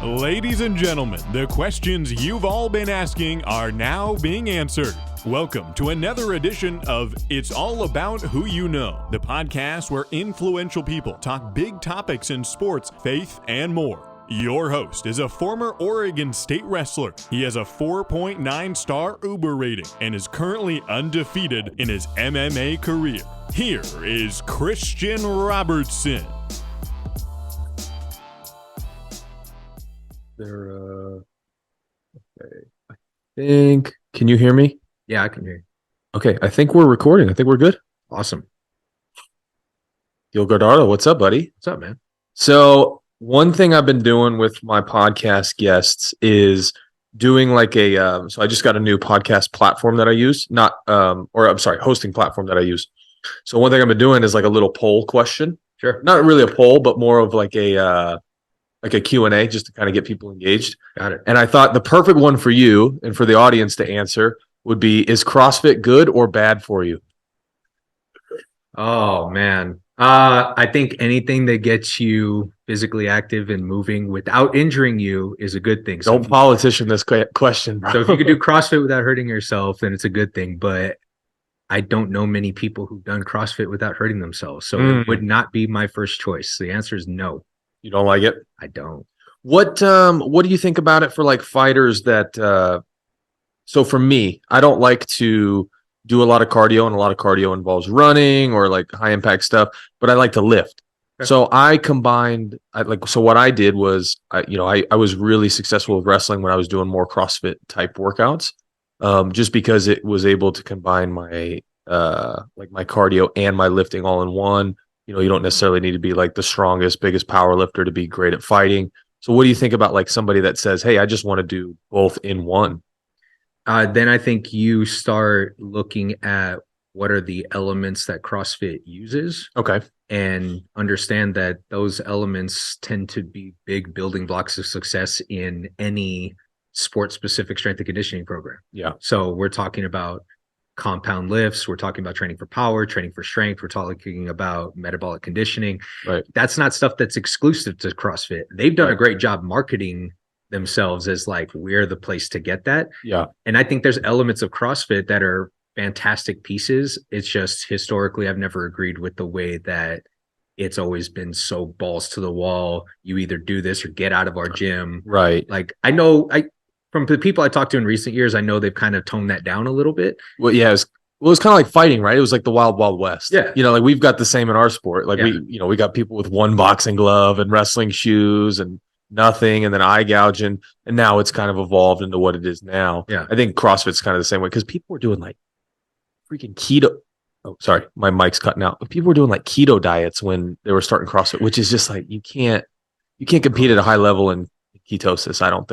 Ladies and gentlemen, the questions you've all been asking are now being answered. Welcome to another edition of It's All About Who You Know, the podcast where influential people talk big topics in sports, faith, and more. Your host is a former Oregon State wrestler. He has a 4.9 star Uber rating and is currently undefeated in his MMA career. Here is Christian Robertson. Okay. I think, can you hear me? Yeah, I can hear you. Okay, I think we're recording. I think we're good. Awesome. Gil Guadardo, what's up, buddy? What's up, man? So one thing I've been doing with my podcast guests is doing like so I just got a new podcast platform that I use, hosting platform that I use. So one thing I've been doing is like a little poll question. Sure. Not really a poll, but more of like a Q&A just to kind of get people engaged. Got it. And I thought the perfect one for you and for the audience to answer would be, is CrossFit good or bad for you? Oh, man. I think anything that gets you physically active and moving without injuring you is a good thing. Don't politician this question, bro. So if you could do CrossFit without hurting yourself, then it's a good thing. But I don't know many people who've done CrossFit without hurting themselves. So it would not be my first choice. The answer is no. You don't like it? I don't. What do you think about it for like fighters that so for me, I don't like to do a lot of cardio, and a lot of cardio involves running or like high impact stuff, but I like to lift. Okay. So I combined what I did was I was really successful with wrestling when I was doing more CrossFit type workouts. Just because it was able to combine my my cardio and my lifting all in one. You know, you don't necessarily need to be like the strongest, biggest power lifter to be great at fighting. So what do you think about like somebody that says, hey, I just want to do both in one? Then I think you start looking at what are the elements that CrossFit uses. Okay. And understand that those elements tend to be big building blocks of success in any sport-specific strength and conditioning program. Yeah. So we're talking about compound lifts, we're talking about training for power, training for strength, we're talking about metabolic conditioning. Right. That's not stuff that's exclusive to CrossFit. They've done a great job marketing themselves as like, we're the place to get that. Yeah. And I think there's elements of CrossFit that are fantastic pieces. It's just historically I've never agreed with the way that it's always been so balls to the wall. You either do this or get out of our gym. Right. Like from the people I talked to in recent years, I know they've kind of toned that down a little bit. Well, yeah, it was kind of like fighting, right? It was like the wild, wild west. Yeah. You know, like we've got the same in our sport. Like we got people with one boxing glove and wrestling shoes and nothing, and then eye gouging. And now it's kind of evolved into what it is now. Yeah. I think CrossFit's kind of the same way because people were doing like freaking keto. Oh, sorry, my mic's cutting out. People were doing like keto diets when they were starting CrossFit, which is just like you can't compete at a high level in ketosis. I don't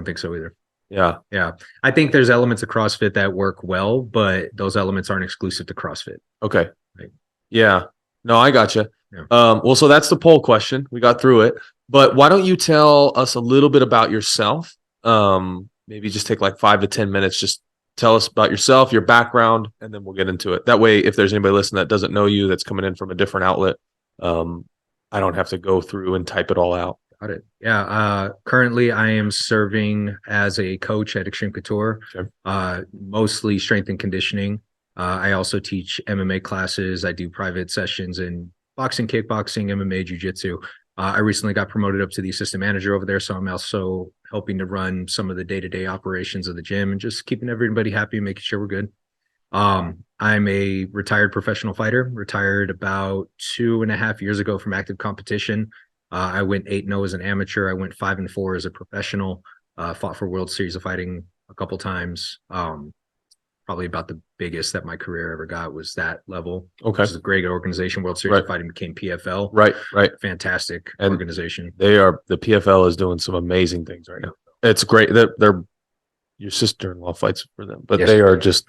think so either. Yeah. Yeah. I think there's elements of CrossFit that work well, but those elements aren't exclusive to CrossFit. Okay. Right. Yeah. No, I gotcha. Yeah. Well, so that's the poll question. We got through it. But why don't you tell us a little bit about yourself? Maybe just take like 5 to 10 minutes. Just tell us about yourself, your background, and then we'll get into it. That way, if there's anybody listening that doesn't know you, that's coming in from a different outlet, I don't have to go through and type it all out. Got it. Yeah. Currently, I am serving as a coach at Xtreme Couture, mostly strength and conditioning. I also teach MMA classes. I do private sessions in boxing, kickboxing, MMA, jiu-jitsu. I recently got promoted up to the assistant manager over there, so I'm also helping to run some of the day-to-day operations of the gym and just keeping everybody happy and making sure we're good. I'm a retired professional fighter, retired about 2.5 years ago from active competition. I went 8-0 as an amateur. I went 5-4 as a professional. Fought for World Series of Fighting a couple times. Probably about the biggest that my career ever got was that level. Okay. Which is a great organization. World Series of Fighting became PFL. Right. Fantastic and organization. The PFL is doing some amazing things right now. It's great. They're your sister-in-law fights for them, but they are just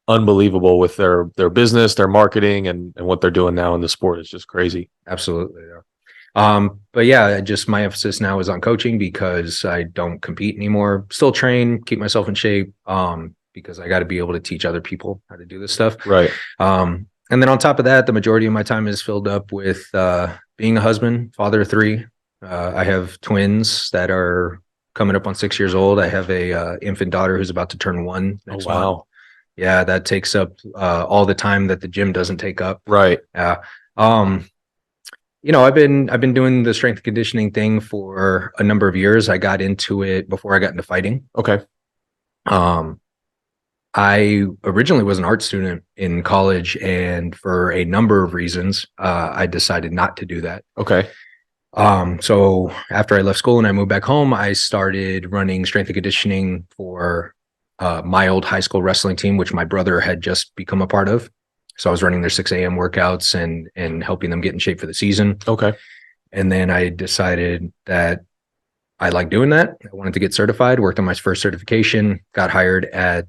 unbelievable with their business, their marketing, and what they're doing now in the sport. It's just crazy. Absolutely. Yeah. But yeah, just my emphasis now is on coaching because I don't compete anymore. Still train, keep myself in shape. Because I got to be able to teach other people how to do this stuff. Right. And then on top of that, the majority of my time is filled up with being a husband, father of 3, I have twins that are coming up on 6 years old. I have a infant daughter who's about to turn 1 next month. Yeah, that takes up all the time that the gym doesn't take up. Right. Yeah. I've been doing the strength and conditioning thing for a number of years. I got into it before I got into fighting. Okay. I originally was an art student in college, and for a number of reasons, I decided not to do that. Okay. So after I left school and I moved back home, I started running strength and conditioning for my old high school wrestling team, which my brother had just become a part of. So I was running their 6 a.m. workouts and helping them get in shape for the season. Okay. And then I decided that I liked doing that. I wanted to get certified, worked on my first certification, got hired at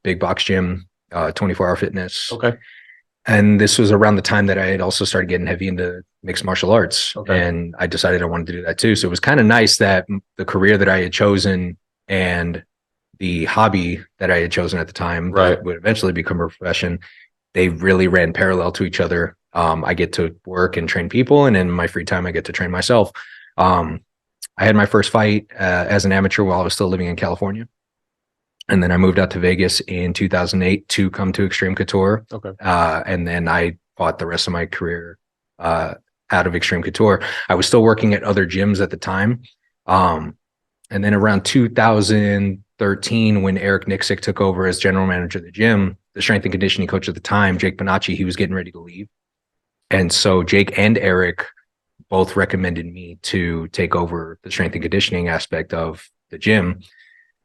Big Box Gym, 24-hour fitness. Okay. And this was around the time that I had also started getting heavy into mixed martial arts. Okay. And I decided I wanted to do that too. So it was kind of nice that the career that I had chosen and the hobby that I had chosen at the time that would eventually become a profession, they really ran parallel to each other. I get to work and train people, and in my free time, I get to train myself. I had my first fight as an amateur while I was still living in California. And then I moved out to Vegas in 2008 to come to Xtreme Couture. Okay. And then I fought the rest of my career out of Xtreme Couture. I was still working at other gyms at the time. And then around 2013, when Eric Nicksick took over as general manager of the gym, the strength and conditioning coach at the time, Jake Bonacci, he was getting ready to leave. And so Jake and Eric both recommended me to take over the strength and conditioning aspect of the gym.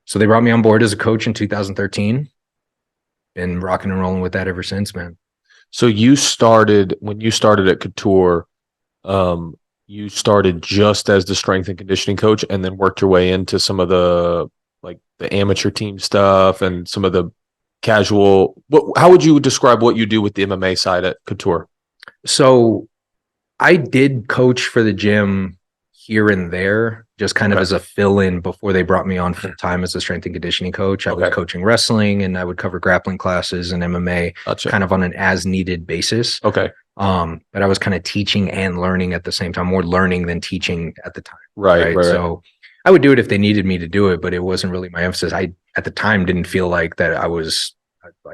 So they brought me on board as a coach in 2013. Been rocking and rolling with that ever since, man. So when you started at Couture, you started just as the strength and conditioning coach and then worked your way into some of the amateur team stuff and some of the casual. How would you describe what you do with the MMA side at Couture? So I did coach for the gym here and there, just kind of as a fill-in before they brought me on full-time as a strength and conditioning coach. I was coaching wrestling, and I would cover grappling classes and MMA kind of on an as-needed basis. Okay. But I was kind of teaching and learning at the same time, more learning than teaching at the time. Right. So I would do it if they needed me to do it, but it wasn't really my emphasis. I, at the time, didn't feel like that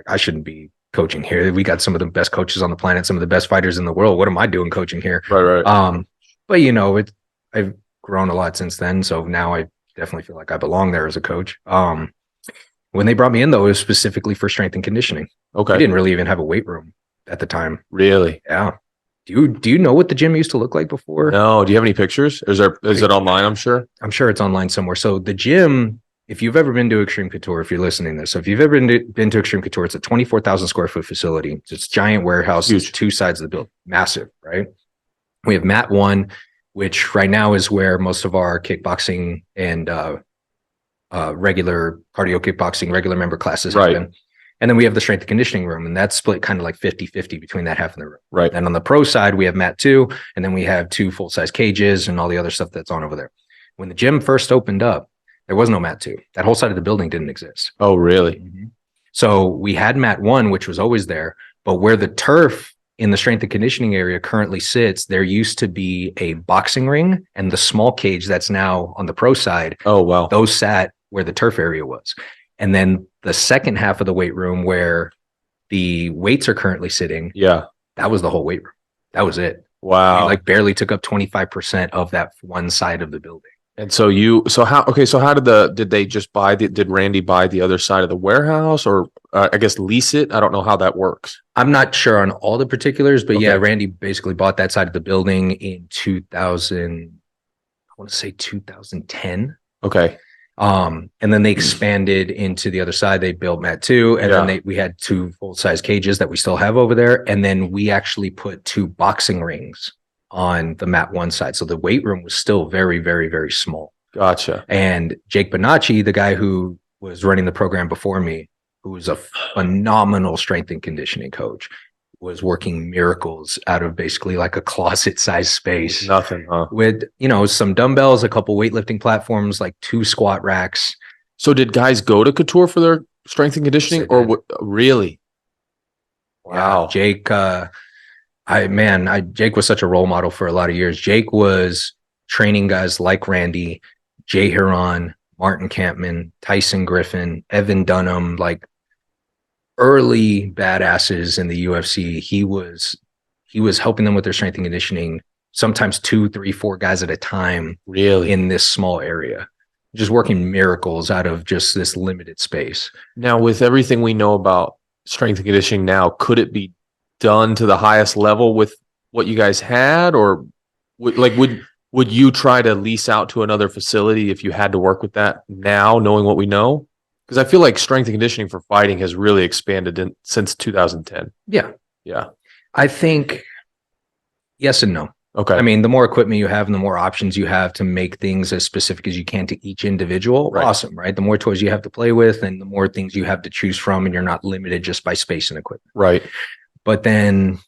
I shouldn't be coaching here. We got some of the best coaches on the planet, some of the best fighters in the world. What am I doing coaching here? Right. But I've grown a lot since then. So now I definitely feel like I belong there as a coach. When they brought me in, though, it was specifically for strength and conditioning. Okay. We didn't really even have a weight room at the time. Really? Yeah. Do you know what the gym used to look like before? No. Do you have any pictures? Is it online? I'm sure it's online somewhere. So the gym, if you've ever been to Xtreme Couture, if you're listening to this, so if you've ever been to Xtreme Couture, it's a 24,000 square foot facility. It's a giant warehouse. Huge. It's 2 sides of the building. Massive, right? We have Mat 1, which right now is where most of our kickboxing and regular cardio kickboxing, regular member classes happen. And then we have the strength and conditioning room, and that's split kind of like 50-50 between that half of the room. Right. And on the pro side, we have Mat 2, and then we have 2 full-size cages and all the other stuff that's on over there. When the gym first opened up, there was no Mat 2. That whole side of the building didn't exist. Oh, really? Mm-hmm. So we had Mat 1, which was always there, but where the turf in the strength and conditioning area currently sits, there used to be a boxing ring, and the small cage that's now on the pro side. Oh, wow. Those sat where the turf area was. And then the second half of the weight room where the weights are currently sitting. Yeah. That was the whole weight room. That was it. Wow. We barely took up 25% of that one side of the building. And so how did Randy buy the other side of the warehouse, or I guess lease it? I don't know how that works. I'm not sure on all the particulars, but yeah, Randy basically bought that side of the building in 2010. Okay. And then they expanded into the other side. They built Mat 2, and then we had 2 full-size cages that we still have over there. And then we actually put 2 boxing rings on the Mat 1 side. So the weight room was still very, very, very small. Gotcha. And Jake Bonacci, the guy who was running the program before me, who was a phenomenal strength and conditioning coach, was working miracles out of basically like a closet-sized space. Nothing, huh? With, some dumbbells, a couple weightlifting platforms, like 2 squat racks. So did guys go to Couture for their strength and conditioning, or what? Really? Wow. Yeah, Jake, Jake was such a role model for a lot of years. Jake was training guys like Randy, Jay Huron, Martin Campman, Tyson Griffin, Evan Dunham, like early badasses in the UFC. He was helping them with their strength and conditioning, sometimes 2, 3, 4 guys at a time, Really? in this small area, just working miracles out of just this limited space. Now, with everything we know about strength and conditioning now, could it be done to the highest level with what you guys had, or would you try to lease out to another facility if you had to work with that now, knowing what we know? Because I feel like strength and conditioning for fighting has really expanded since 2010. Yeah. Yeah. I think yes and no. Okay. I mean, the more equipment you have and the more options you have to make things as specific as you can to each individual, right. Awesome, right? The more toys you have to play with and the more things you have to choose from, and you're not limited just by space and equipment. Right. But then,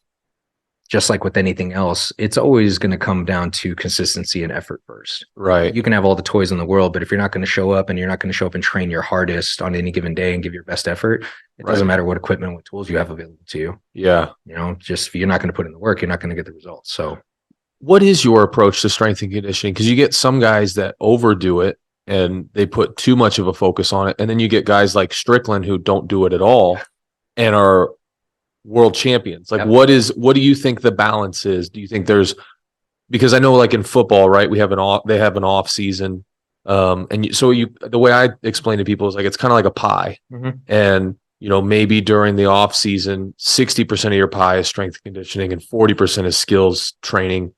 just like with anything else, it's always going to come down to consistency and effort first. Right. You can have all the toys in the world, but if you're not going to show up and you're not going to show up and train your hardest on any given day and give your best effort, it doesn't matter what equipment, what tools you have available to you. Yeah. You know, just if you're not going to put in the work, you're not going to get the results. So what is your approach to strength and conditioning? Because you get some guys that overdo it and they put too much of a focus on it. And then you get guys like Strickland who don't do it at all and are world champions. Like, what do you think the balance is? Do you think because I know like in football, right, they have an off season. The way I explain to people is like, it's kind of like a pie. Mm-hmm. And, maybe during the off season, 60% of your pie is strength and conditioning and 40% is skills training.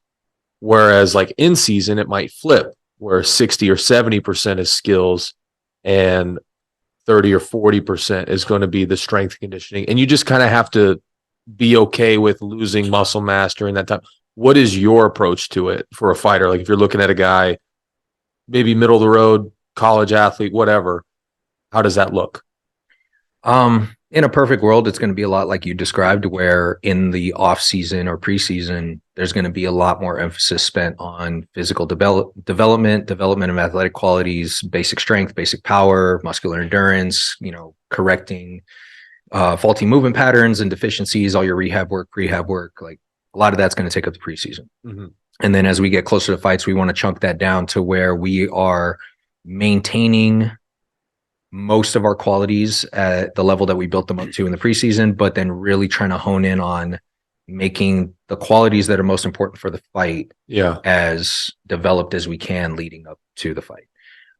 Whereas like in season, it might flip where 60 or 70% is skills and 30 or 40% is going to be the strength and conditioning. And you just kind of have to be okay with losing muscle mass during that time. What is your approach to it for a fighter? Like if you're looking at a guy, maybe middle of the road, college athlete, whatever, how does that look? In a perfect world, it's going to be a lot like you described, where in the off season or preseason, there's going to be a lot more emphasis spent on physical development of athletic qualities, basic strength, basic power, muscular endurance, correcting faulty movement patterns and deficiencies, all your rehab work, prehab work. Like a lot of that's going to take up the preseason. Mm-hmm. And then as we get closer to fights, we want to chunk that down to where we are maintaining most of our qualities at the level that we built them up to in the preseason, but then really trying to hone in on making the qualities that are most important for the fight as developed as we can leading up to the fight.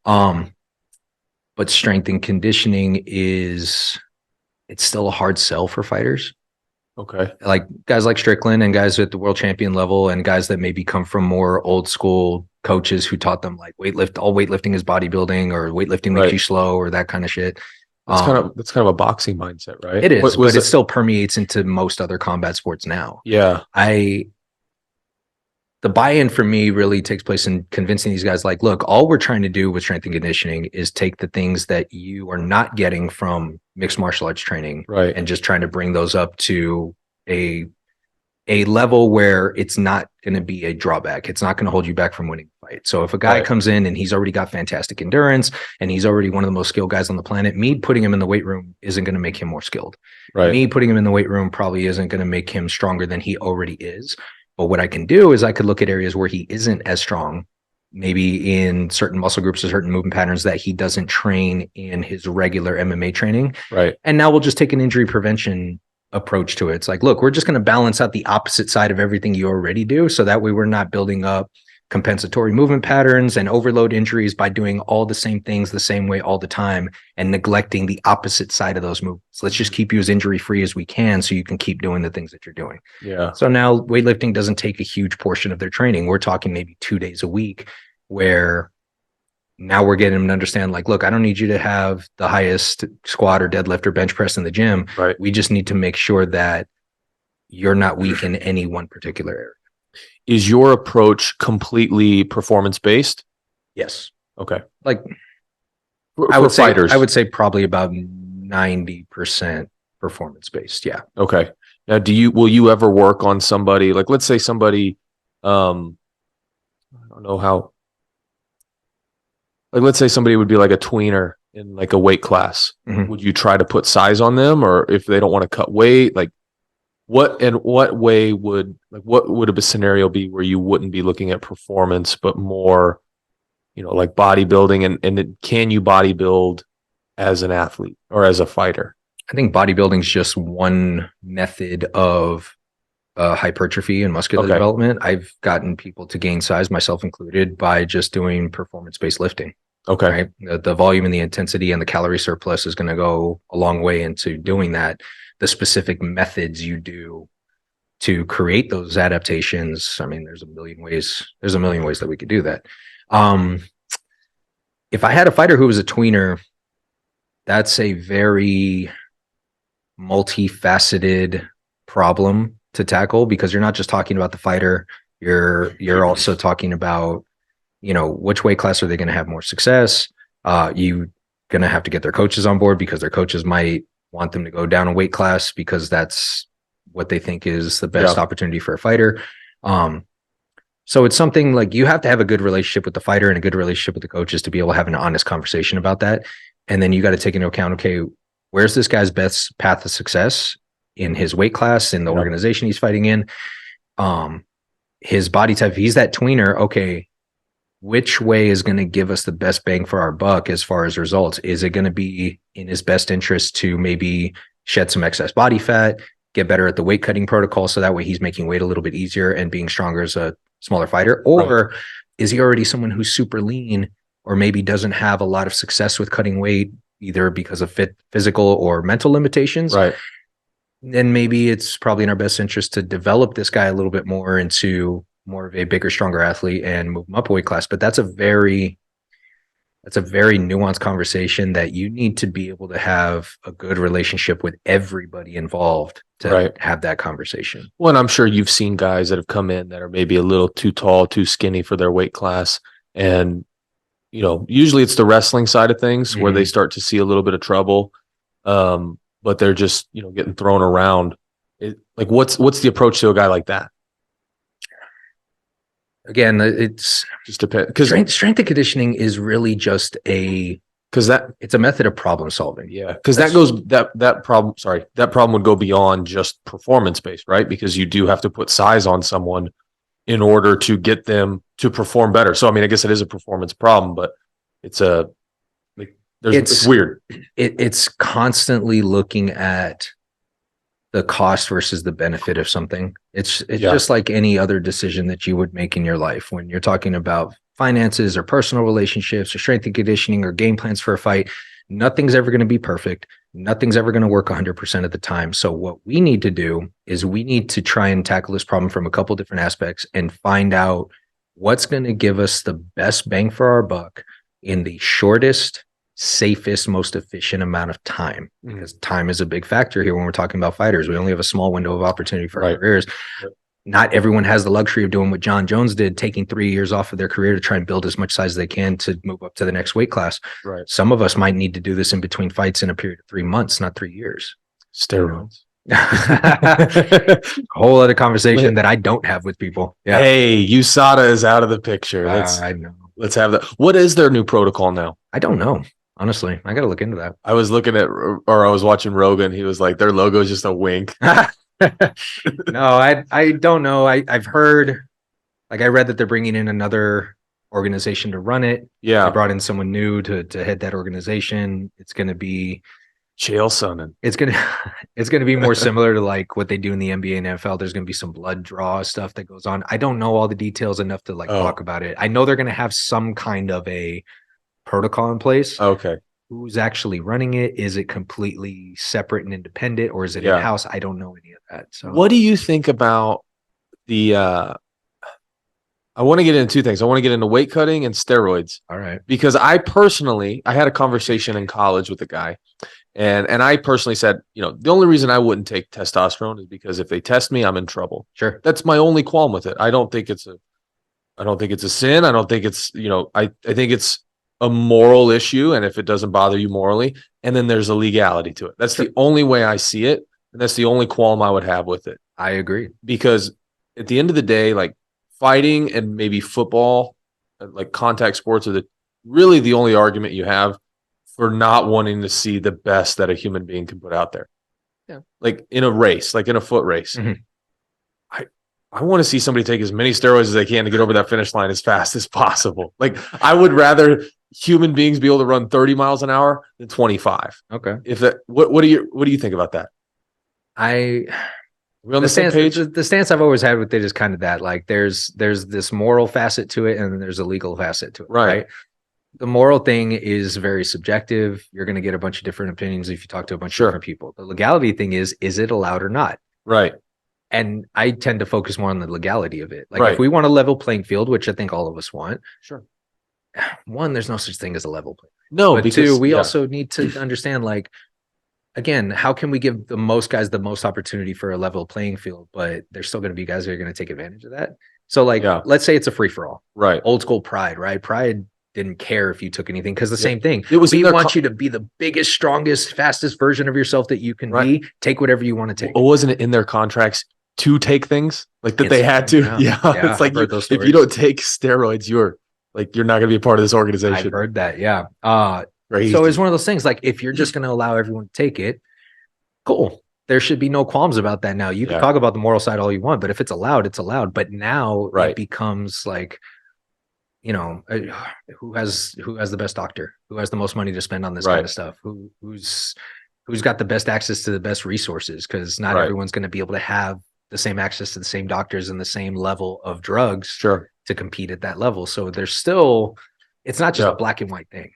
But strength and conditioning it's still a hard sell for fighters. Okay. Like guys like Strickland and guys at the world champion level and guys that maybe come from more old school coaches who taught them like all weightlifting is bodybuilding, or weightlifting makes you slow, or that kind of shit. That's kind of a boxing mindset, right? It is, but it still permeates into most other combat sports now. Yeah. The buy-in for me really takes place in convincing these guys, like, look, all we're trying to do with strength and conditioning is take the things that you are not getting from mixed martial arts training, right, and just trying to bring those up to a level where it's not going to be a drawback. It's not going to hold you back from winning the fight. So if a guy comes in and he's already got fantastic endurance and he's already one of the most skilled guys on the planet, me putting him in the weight room isn't going to make him more skilled. Right. Me putting him in the weight room probably isn't going to make him stronger than he already is. But what I can do is I could look at areas where he isn't as strong, maybe in certain muscle groups or certain movement patterns that he doesn't train in his regular MMA training. Right. And now we'll just take an injury prevention approach to it. It's like, look, we're just going to balance out the opposite side of everything you already do. So that way we're not building up compensatory movement patterns and overload injuries by doing all the same things the same way all the time and neglecting the opposite side of those movements. Let's just keep you as injury free as we can so you can keep doing the things that you're doing. Yeah. So now weightlifting doesn't take a huge portion of their training. We're talking maybe 2 days a week, where now we're getting them to understand, like, look, I don't need you to have the highest squat or deadlift or bench press in the gym. Right. We just need to make sure that you're not weak in any one particular area. Is your approach completely performance based? Yes. Okay. Like for I would fighters, I would say probably about 90% performance based. Yeah. Okay. Now, will you ever work on somebody, like, let's say somebody, I don't know how, like, let's say somebody would be like a tweener in like a weight class. Mm-hmm. Would you try to put size on them, or if they don't want to cut weight, like, what way would a scenario be where you wouldn't be looking at performance, but more, like bodybuilding and can you bodybuild as an athlete or as a fighter? I think bodybuilding is just one method of hypertrophy and muscular development. I've gotten people to gain size, myself included, by just doing performance-based lifting. Okay. Right? The volume and the intensity and the calorie surplus is going to go a long way into doing that. The specific methods you do to create those adaptations, I mean, there's a million ways that we could do that. If I had a fighter who was a tweener, that's a very multifaceted problem to tackle, because you're not just talking about the fighter, you're also talking about, which weight class are they going to have more success? You going to have to get their coaches on board, because their coaches might want them to go down a weight class because that's what they think is the best opportunity for a fighter. So it's something like you have to have a good relationship with the fighter and a good relationship with the coaches to be able to have an honest conversation about that. And then you got to take into account, okay, where's this guy's best path to success in his weight class, in the organization he's fighting in, his body type. If he's that tweener, okay, which way is going to give us the best bang for our buck as far as results? Is it going to be in his best interest to maybe shed some excess body fat, get better at the weight cutting protocol, so that way he's making weight a little bit easier and being stronger as a smaller fighter? Or is he already someone who's super lean, or maybe doesn't have a lot of success with cutting weight, either because of physical or mental limitations? Right. Then maybe it's probably in our best interest to develop this guy a little bit more into more of a bigger, stronger athlete and move him up a weight class. But that's a very nuanced conversation that you need to be able to have a good relationship with everybody involved to have that conversation. Well, and I'm sure you've seen guys that have come in that are maybe a little too tall, too skinny for their weight class. And, usually it's the wrestling side of things where they start to see a little bit of trouble. But they're just, getting thrown around. What's the approach to a guy like that? Again, it's just depends, because strength and conditioning is really just it's a method of problem solving. Yeah, because that problem would go beyond just performance based, right? Because you do have to put size on someone in order to get them to perform better. So I mean, I guess it is a performance problem, but it's weird. It's constantly looking at the cost versus the benefit of something. It's just like any other decision that you would make in your life. When you're talking about finances or personal relationships or strength and conditioning or game plans for a fight, nothing's ever going to be perfect. Nothing's ever going to work 100% of the time. So what we need to do is we need to try and tackle this problem from a couple different aspects and find out what's going to give us the best bang for our buck in the shortest, safest, most efficient amount of time, because time is a big factor here when we're talking about fighters. We only have a small window of opportunity for our careers. Not everyone has the luxury of doing what John Jones did, taking 3 years off of their career to try and build as much size as they can to move up to the next weight class. Right. Some of us might need to do this in between fights in a period of 3 months, not 3 years. Steroids. Whole other conversation that I don't have with people. Yeah. Hey, USADA is out of the picture. I know. Let's have that. What is their new protocol now? I don't know. Honestly, I got to look into that. I was watching Rogan. He was like, their logo is just a wink. No, I don't know. I've heard, I read that they're bringing in another organization to run it. Yeah. They brought in someone new to head that organization. It's going to be Chael Sonnen. It's going to be more similar to like what they do in the NBA and NFL. There's going to be some blood draw stuff that goes on. I don't know all the details enough to talk about it. I know they're going to have some kind of a protocol in place. Okay. Who's actually running it? Is it completely separate and independent, or is it in-house? I don't know any of that. So what do you think about the I want to get into two things. I want to get into weight cutting and steroids. All right. Because I had a conversation in college with a guy, and I personally said, the only reason I wouldn't take testosterone is because if they test me, I'm in trouble. Sure. That's my only qualm with it. I don't think it's a sin. I don't think it's, I think it's a moral issue, and if it doesn't bother you morally, and then there's a legality to it. That's the only way I see it, and that's the only qualm I would have with it. I agree. Because at the end of the day, like fighting and maybe football, like contact sports, are really the only argument you have for not wanting to see the best that a human being can put out there. Yeah. Like in a race, like in a foot race. Mhm. I want to see somebody take as many steroids as they can to get over that finish line as fast as possible. Like I would rather human beings be able to run 30 miles an hour than 25. Okay. If that, what do you think about that? I Are we on the same stance, page? the stance I've always had with it is kind of that, like there's this moral facet to it and then there's a legal facet to it. Right. The moral thing is very subjective. You're going to get a bunch of different opinions if you talk to a bunch of different people. The legality thing is it allowed or not? Right. And I tend to focus more on the legality of it. Like if we want a level playing field, which I think all of us want. Sure. One, there's no such thing as a level playing field. No, but because two, we also need to understand, like, again, how can we give the most guys the most opportunity for a level playing field, but there's still going to be guys that are going to take advantage of that. So like, let's say it's a free for all, right? Old school Pride, right? Pride didn't care if you took anything because the same thing. It was we want you to be the biggest, strongest, fastest version of yourself that you can be. Take whatever you want to take. Wasn't it in their contracts to take things like that they had to? Yeah. It's like if you don't take steroids, you're not going to be a part of this organization. I've heard that. Yeah. So it's one of those things, like if you're just going to allow everyone to take it, cool. There should be no qualms about that. Now you can talk about the moral side all you want, but if it's allowed, it's allowed. But now it becomes like, you know, who has the best doctor, who has the most money to spend on this kind of stuff, who's got the best access to the best resources, because not everyone's going to be able to have the same access to the same doctors and the same level of drugs to compete at that level. So there's still, it's not just a black and white thing,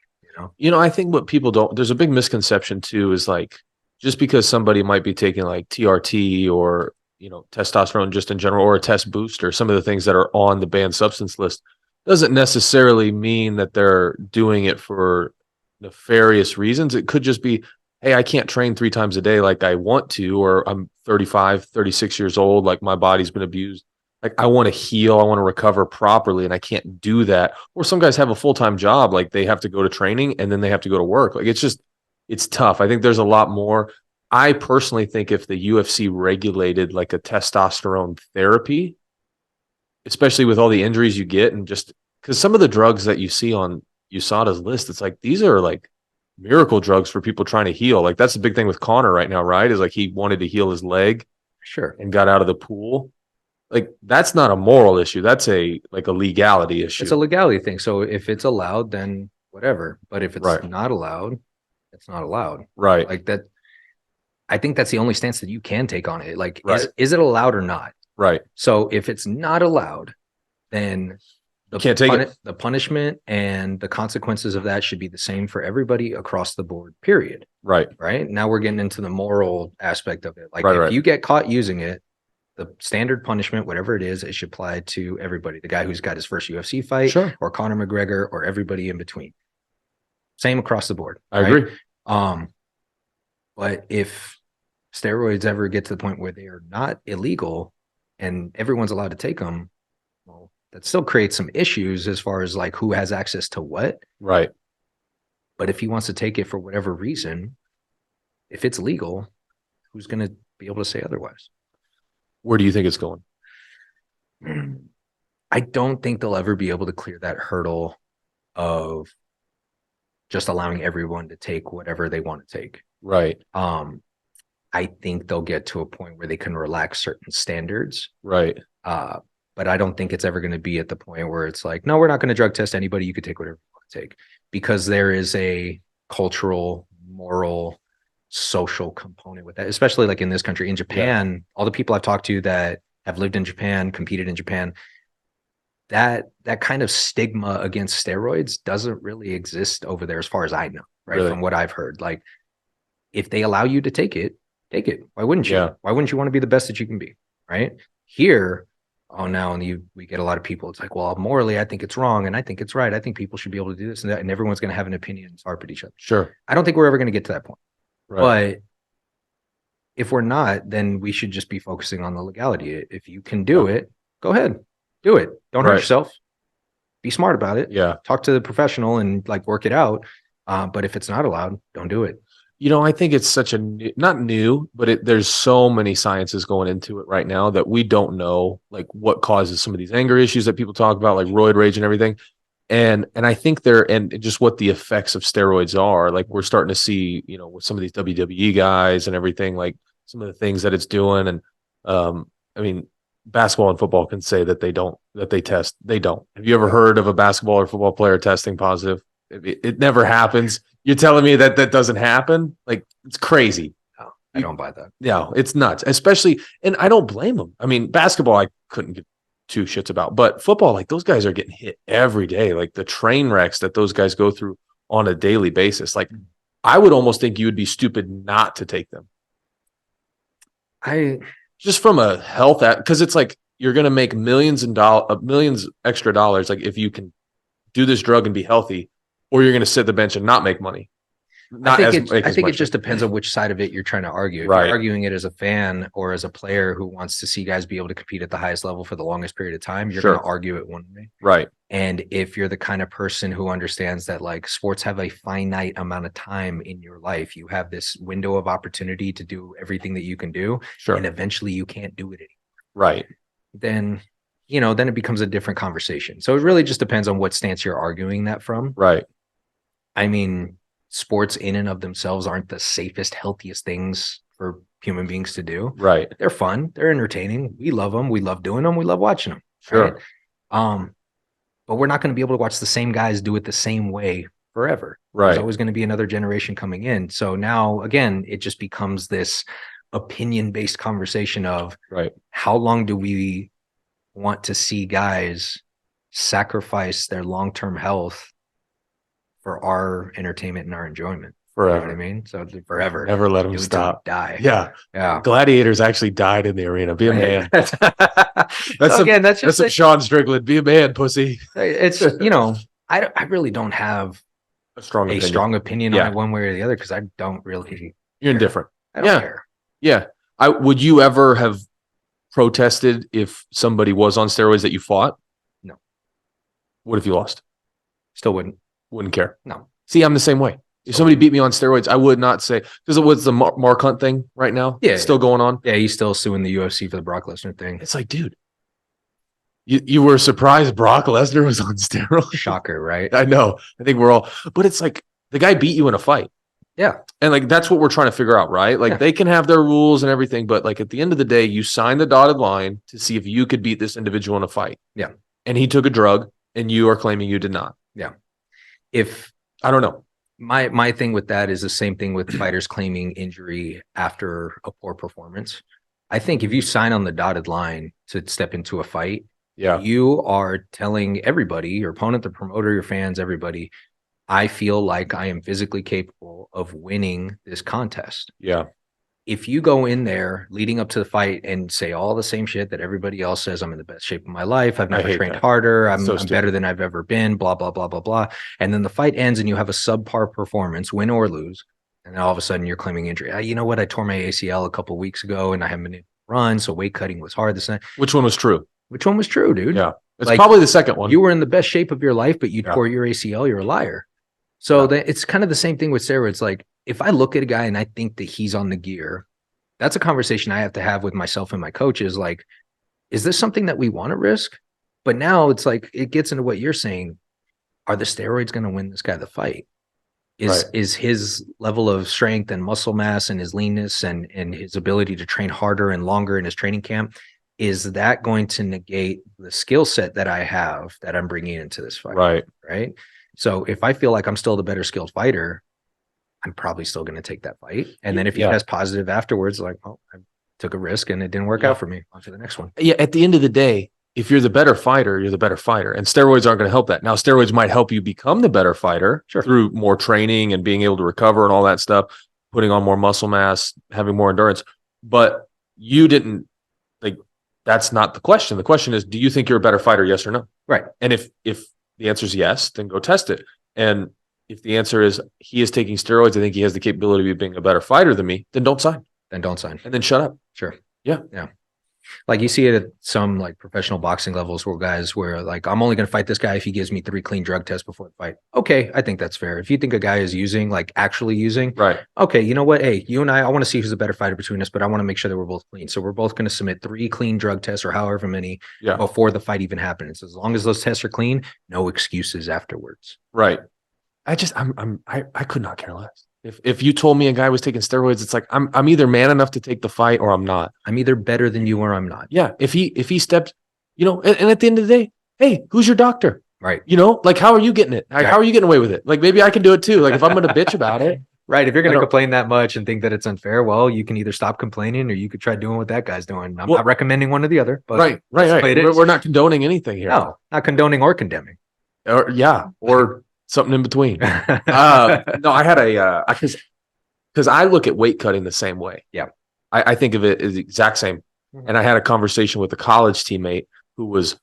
you know. I think what people don't, there's a big misconception too, is like, just because somebody might be taking like TRT or, testosterone just in general, or a test booster, some of the things that are on the banned substance list, doesn't necessarily mean that they're doing it for nefarious reasons. It could just be, hey, I can't train 3 times a day like I want to, or I'm 35, 36 years old, like my body's been abused. Like I want to heal, I want to recover properly, and I can't do that. Or some guys have a full-time job, like they have to go to training and then they have to go to work. Like it's tough. I think there's a lot more. I personally think if the UFC regulated like a testosterone therapy, especially with all the injuries you get, and just because some of the drugs that you see on USADA's list, it's like these are like miracle drugs for people trying to heal. Like that's the big thing with Conor right now, right? Is like he wanted to heal his leg, and got out of the pool. Like that's not a moral issue. That's a legality issue. It's a legality thing. So if it's allowed, then whatever. But if it's not allowed, it's not allowed. Right. Like that. I think that's the only stance that you can take on it. Like, is it allowed or not? Right. So if it's not allowed, then the punishment and the consequences of that should be the same for everybody across the board, period. Right. Right. Now we're getting into the moral aspect of it. Like if you get caught using it, the standard punishment, whatever it is, it should apply to everybody. The guy who's got his first UFC fight, or Conor McGregor, or everybody in between. Same across the board. I agree. But if steroids ever get to the point where they are not illegal and everyone's allowed to take them, well, that still creates some issues as far as like who has access to what. Right. But if he wants to take it for whatever reason, if it's legal, who's going to be able to say otherwise? Where do you think it's going? I don't think they'll ever be able to clear that hurdle of just allowing everyone to take whatever they want to take. Right. I think they'll get to a point where they can relax certain standards. Right. But I don't think it's ever going to be at the point where it's like, no, we're not going to drug test anybody. You could take whatever you want to take, because there is a cultural, moral, social component with that, especially like in this country. In Japan, all the people I've talked to that have lived in Japan, competed in Japan, that kind of stigma against steroids doesn't really exist over there as far as I know, right? Really? From what I've heard. Like if they allow you to take it, take it. Why wouldn't you? Yeah. Why wouldn't you want to be the best that you can be? Right here. We get a lot of people. It's like, well, morally, I think it's wrong. And I think it's right. I think people should be able to do this and that. And everyone's going to have an opinion and harp at each other. Sure. I don't think we're ever going to get to that point. Right. But if we're not, then we should just be focusing on the legality. If you can do it, go ahead. Do it. Don't hurt yourself. Be smart about it. Yeah. Talk to the professional and like work it out. But if it's not allowed, don't do it. I think it's such not new, but there's so many sciences going into it right now that we don't know like what causes some of these anger issues that people talk about, like roid rage and everything. And I think and just what the effects of steroids are. Like we're starting to see, with some of these WWE guys and everything, like some of the things that it's doing. And I mean, basketball and football can say that they test. They don't. Have you ever heard of a basketball or football player testing positive? It never happens. You're telling me that doesn't happen? Like, it's crazy. No, I don't buy that. Yeah, it's nuts. Especially, and I don't blame them. I mean, basketball, I couldn't give two shits about, but football, like, those guys are getting hit every day. Like, the train wrecks that those guys go through on a daily basis. Like, I would almost think you would be stupid not to take them. Just from a health, because it's like you're going to make millions extra dollars. Like, if you can do this drug and be healthy, or you're going to sit the bench and not make money. I think it just depends on which side of it you're trying to argue. If Right. you're arguing it as a fan or as a player who wants to see guys be able to compete at the highest level for the longest period of time, you're Sure. going to argue it one way. Right. And if you're the kind of person who understands that, like, sports have a finite amount of time in your life, you have this window of opportunity to do everything that you can do, Sure. and eventually you can't do it anymore. Right. Then it becomes a different conversation. So it really just depends on what stance you're arguing that from. Right. I mean, sports in and of themselves aren't the safest, healthiest things for human beings to do. Right. They're fun. They're entertaining. We love them. We love doing them. We love watching them. Sure. Right? But we're not going to be able to watch the same guys do it the same way forever. Right. There's always going to be another generation coming in. So now, again, it just becomes this opinion-based conversation of Right. how long do we want to see guys sacrifice their long-term health for our entertainment and our enjoyment? Forever. You know what I mean? So forever. Never let them Do it till stop. we die. Yeah. Yeah. Gladiators actually died in the arena. Be a man. That's That's just some Sean Strickland. Be a man, pussy. it's I really don't have A strong opinion. strong opinion Yeah. on it one way or the other, because I don't really You're indifferent. I don't Yeah. care. Yeah. Would you ever have protested if somebody was on steroids that you fought? No. What if you lost? Still wouldn't. Wouldn't care. No. See, I'm the same way. If somebody beat me on steroids, I would not say, because it was the Mark Hunt thing right now. Yeah. It's still going on. Yeah, he's still suing the UFC for the Brock Lesnar thing. It's like, dude, you were surprised Brock Lesnar was on steroids. Shocker, right? I know. I think we're all, but it's like the guy beat you in a fight. Yeah. And like, that's what we're trying to figure out, right? Like, Yeah. they can have their rules and everything, but like, at the end of the day, you signed the dotted line to see if you could beat this individual in a fight. Yeah. And he took a drug and you are claiming you did not. If I don't know. my thing with that is the same thing with fighters claiming injury after a poor performance. I think if you sign on the dotted line to step into a fight, Yeah. you are telling everybody, your opponent, the promoter, your fans, everybody, I feel like I am physically capable of winning this contest. Yeah. If you go in there leading up to the fight and say all the same shit that everybody else says, I'm in the best shape of my life, I've I never hate trained that. harder, I'm So stupid. better than I've ever been, blah, blah, blah, blah, blah. And then the fight ends and you have a subpar performance, win or lose. And then all of a sudden you're claiming injury. You know what? I tore my ACL a couple of weeks ago and I haven't been able to run. So weight cutting was hard. Which one was true? Which one was true, dude? Yeah. It's Like, probably the second one. You were in the best shape of your life, but you Yeah. tore your ACL. You're a liar. So Yeah. it's kind of the same thing with steroids. Like, if I look at a guy and I think that he's on the gear, that's a conversation I have to have with myself and my coaches. Like, is this something that we want to risk? But now it's like, it gets into what you're saying. Are the steroids going to win this guy the fight? Is his level of strength and muscle mass and his leanness and his ability to train harder and longer in his training camp, is that going to negate the skill set that I have that I'm bringing into this fight? Right. So if I feel like I'm still the better skilled fighter, I'm probably still going to take that fight. And then if he Yeah. has positive afterwards, like, oh, I took a risk and it didn't work Yeah. out for me. On to the next one. Yeah. At the end of the day, if you're the better fighter, you're the better fighter. And steroids aren't going to help that. Now, steroids might help you become the better fighter through more training and being able to recover and all that stuff, putting on more muscle mass, having more endurance. But you didn't, like, that's not the question. The question is, do you think you're a better fighter? Yes or no? Right. And if the answer is yes, then go test it. And if the answer is he is taking steroids, I think he has the capability of being a better fighter than me, then don't sign. Then don't sign. And then shut up. Sure. Yeah. Yeah. Like, you see it at some like professional boxing levels where guys where like, I'm only going to fight this guy if he gives me 3 clean drug tests before the fight. Okay. I think that's fair. If you think a guy is using, like actually using, Right. okay, you know what? Hey, you and I want to see who's the better fighter between us, but I want to make sure that we're both clean. So we're both going to submit 3 clean drug tests or however many Yeah. before the fight even happens. As long as those tests are clean, no excuses afterwards. Right. I could not care less. If you told me a guy was taking steroids, it's like I'm either man enough to take the fight or I'm not. I'm either better than you or I'm not. Yeah. If he stepped, and at the end of the day, hey, who's your doctor? Right. Like, how are you getting it? How are you getting away with it? Like, maybe I can do it too. Like, if I'm going to bitch about it. Right. If you're going to complain that much and think that it's unfair, well, you can either stop complaining or you could try doing what that guy's doing. I'm not recommending one or the other. But right. We're not condoning anything here. No, not condoning or condemning. Or something in between. No, I had because I look at weight cutting the same way. Yeah. I think of it as the exact same. And I had a conversation with a college teammate who was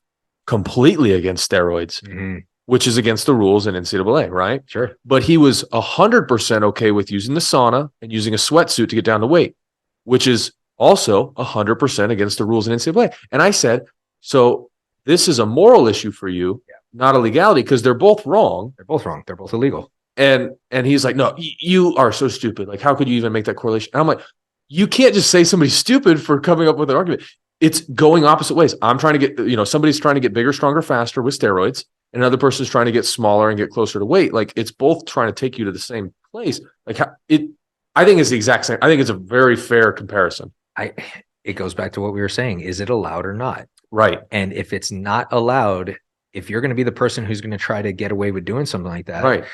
completely against steroids, which is against the rules in NCAA, right? Sure. But he was 100% okay with using the sauna and using a sweatsuit to get down to weight, which is also 100% against the rules in NCAA. And I said, so this is a moral issue for you, not a legality, because they're both wrong. They're both wrong. They're both illegal. And he's like, no, you are so stupid. Like, how could you even make that correlation? And I'm like, you can't just say somebody's stupid for coming up with an argument. It's going opposite ways. I'm trying to get, somebody's trying to get bigger, stronger, faster with steroids. And another person's trying to get smaller and get closer to weight. Like, it's both trying to take you to the same place. Like, I think it's the exact same. I think it's a very fair comparison. It goes back to what we were saying. Is it allowed or not? Right. And if it's not allowed, if you're going to be the person who's going to try to get away with doing something like that, right,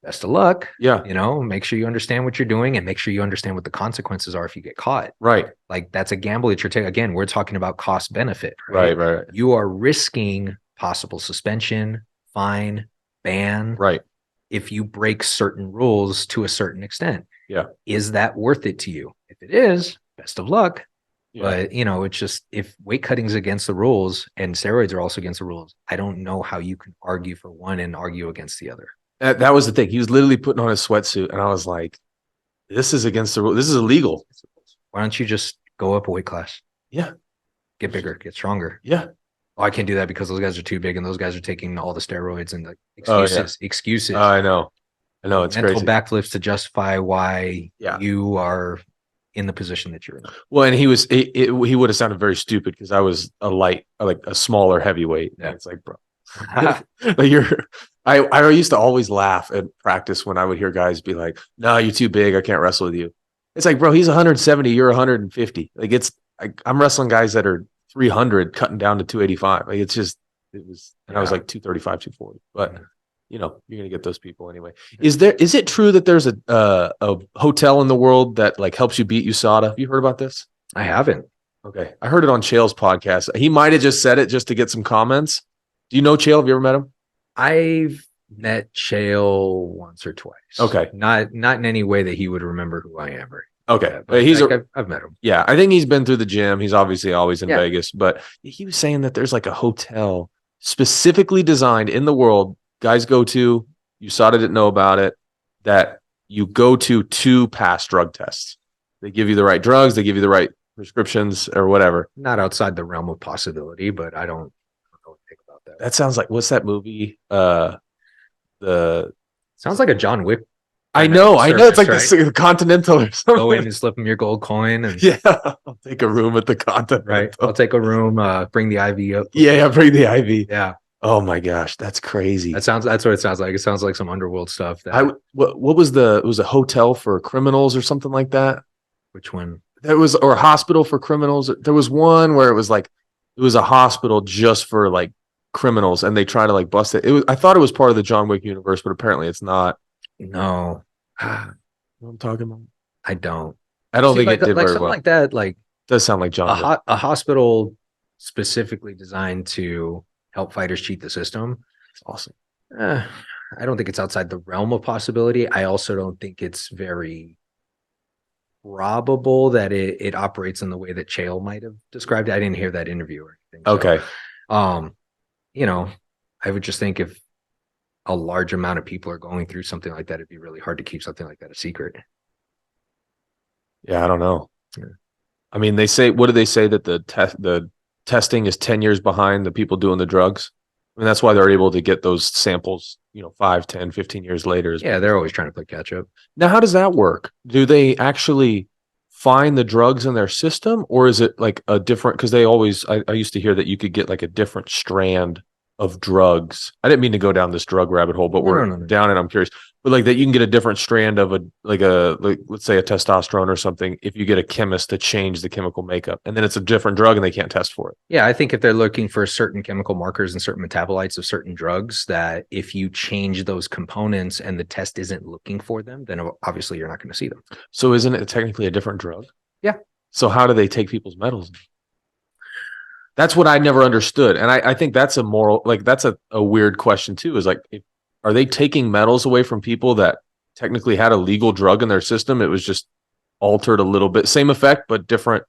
best of luck. Yeah. Make sure you understand what you're doing and make sure you understand what the consequences are if you get caught. Right. Like, that's a gamble that you're taking. Again, we're talking about cost benefit. Right. You are risking possible suspension, fine, ban. Right. If you break certain rules to a certain extent. Yeah. Is that worth it to you? If it is, best of luck. Yeah. But, it's just, if weight cutting is against the rules and steroids are also against the rules, I don't know how you can argue for one and argue against the other. That was the thing. He was literally putting on his sweatsuit, and I was like, this is against the rule. This is illegal. Why don't you just go up a weight class? Yeah. Get bigger, get stronger. Yeah. Oh, I can't do that because those guys are too big and those guys are taking all the steroids and the excuses. Excuses. I know. It's mental crazy. backflips to justify why you are in the position that you're in. Well, and he would have sounded very stupid because I was a smaller heavyweight. Yeah. It's like, bro, I used to always laugh at practice when I would hear guys be like, no, you're too big. I can't wrestle with you. It's like, bro, he's 170. You're 150. Like, I'm wrestling guys that are 300 cutting down to 285. Like, and I was like 235, 240, but you're going to get those people anyway. Is it true that there's a hotel in the world that like helps you beat USADA? Have you heard about this? I haven't. Okay. I heard it on Chael's podcast. He might've just said it just to get some comments. Do you know Chael? Have you ever met him? I've met Chael once or twice. Okay. Not in any way that he would remember who I am. Right? Okay. But I've met him. Yeah. I think he's been through the gym. He's obviously always in Vegas, but he was saying that there's like a hotel specifically designed in the world guys go to, USADA didn't know about it, that you go to pass drug tests. They give you the right drugs. They give you the right prescriptions or whatever. Not outside the realm of possibility, but I don't think about that. That sounds like, what's that movie? Sounds like a John Wick. I know. It's like the Continental or something. Go in and slip them your gold coin. And I'll take a room at the Continental. Right. I'll take a room, bring the IV up. Yeah, bring the IV. Yeah. Oh my gosh, that's crazy. That's what it sounds like. It sounds like some underworld stuff. What was it was a hotel for criminals or something like that? Which one? Or a hospital for criminals. There was one where it was a hospital just for like criminals, and they try to like bust it. I thought it was part of the John Wick universe, but apparently it's not. No. You know what I'm talking about? I don't think it did very something well. Like that, like does sound like John Wick. A hospital specifically designed to help fighters cheat the system. It's awesome. I don't think it's outside the realm of possibility. I also don't think it's very probable that it operates in the way that Chael might have described it. I didn't hear that interview or anything. Okay. So, I would just think if a large amount of people are going through something like that, it'd be really hard to keep something like that a secret. Yeah, I don't know. Yeah. I mean, what do they say that the testing is 10 years behind the people doing the drugs? I mean, that's why they're able to get those samples, 5, 10, 15 years later. Yeah, they're always trying to play catch up. Now, how does that work? Do they actually find the drugs in their system, or is it like a different, because they always, I used to hear that you could get like a different strand of drugs. I didn't mean to go down this drug rabbit hole, but we're down it. I'm curious. But like that you can get a different strand of like let's say a testosterone or something if you get a chemist to change the chemical makeup, and then it's a different drug and they can't test for it. Yeah, I think if they're looking for certain chemical markers and certain metabolites of certain drugs, that if you change those components and the test isn't looking for them, then obviously you're not going to see them. So isn't it technically a different drug? Yeah. So how do they take people's metals? That's what I never understood. And I think that's a moral, like that's a weird question too, is like, are they taking metals away from people that technically had a legal drug in their system? It was just altered a little bit, same effect, but different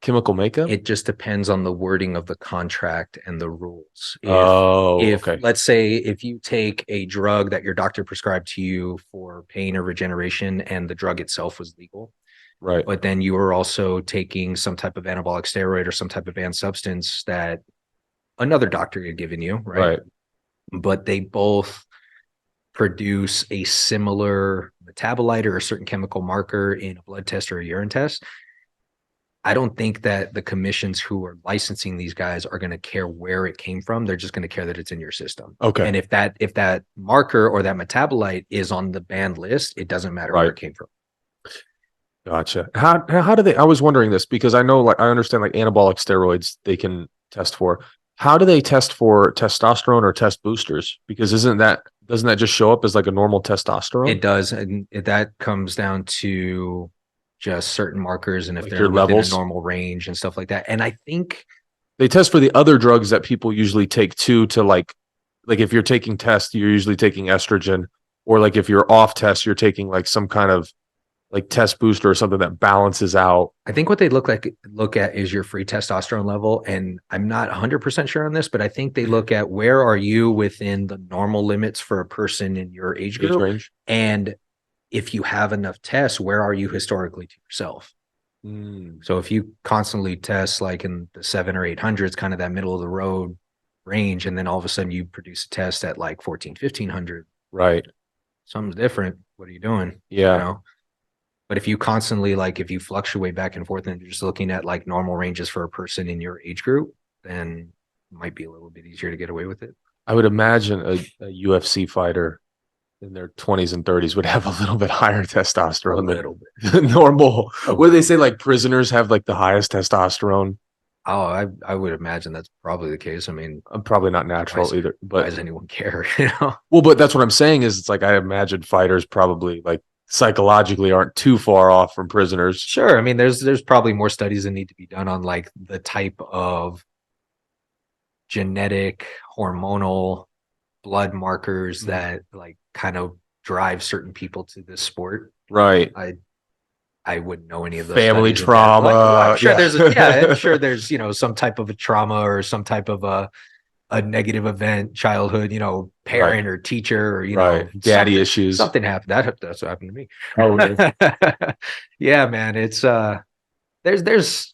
chemical makeup? It just depends on the wording of the contract and the rules. If Okay. let's say if you take a drug that your doctor prescribed to you for pain or regeneration and the drug itself was legal, Right. but then you were also taking some type of anabolic steroid or some type of banned substance that another doctor had given you, right? But they both produce a similar metabolite or a certain chemical marker in a blood test or a urine test. I don't think that the commissions who are licensing these guys are going to care where it came from. They're just going to care that it's in your system. Okay. And if that marker or that metabolite is on the banned list, it doesn't matter where it came from. Gotcha. How do they, I was wondering this because I know, like, I understand like anabolic steroids they can test for. How do they test for testosterone or test boosters? Because doesn't that just show up as like a normal testosterone? It does. And that comes down to just certain markers and if Like they're your within levels? a normal range and stuff like that. And I think They test for the other drugs that people usually take too, to like if you're taking tests, you're usually taking estrogen, or like if you're off test, you're taking like some kind of like test booster or something that balances out. I think what they look at is your free testosterone level. And I'm not 100% sure on this, but I think they look at where are you within the normal limits for a person in your age group. Range. And if you have enough tests, where are you historically to yourself? So if you constantly test like in the 700 or 800s, kind of that middle of the road range, and then all of a sudden you produce a test at like 1500, Right. something's different. What are you doing? Yeah. You know? But if you constantly, like, if you fluctuate back and forth and you're just looking at like normal ranges for a person in your age group, then it might be a little bit easier to get away with it. I would imagine a UFC fighter in their 20s and 30s would have a little bit higher testosterone than normal. What do they say? Like prisoners have like the highest testosterone. Oh, I would imagine that's probably the case. I mean, I'm probably not natural either, but why does anyone care? You know? Well, but that's what I'm saying is it's like I imagine fighters probably like psychologically aren't too far off from prisoners. Sure. I mean, there's probably more studies that need to be done on like the type of genetic, hormonal, blood markers that like kind of drive certain people to this sport. Right. I wouldn't know any of those. Family trauma. I'm sure I'm sure there's, you know, some type of a trauma or some type of a negative event, childhood, you know, parent or teacher or, you know, daddy issues. Something happened. That's what happened to me. Oh, really? Yeah, man. It's there's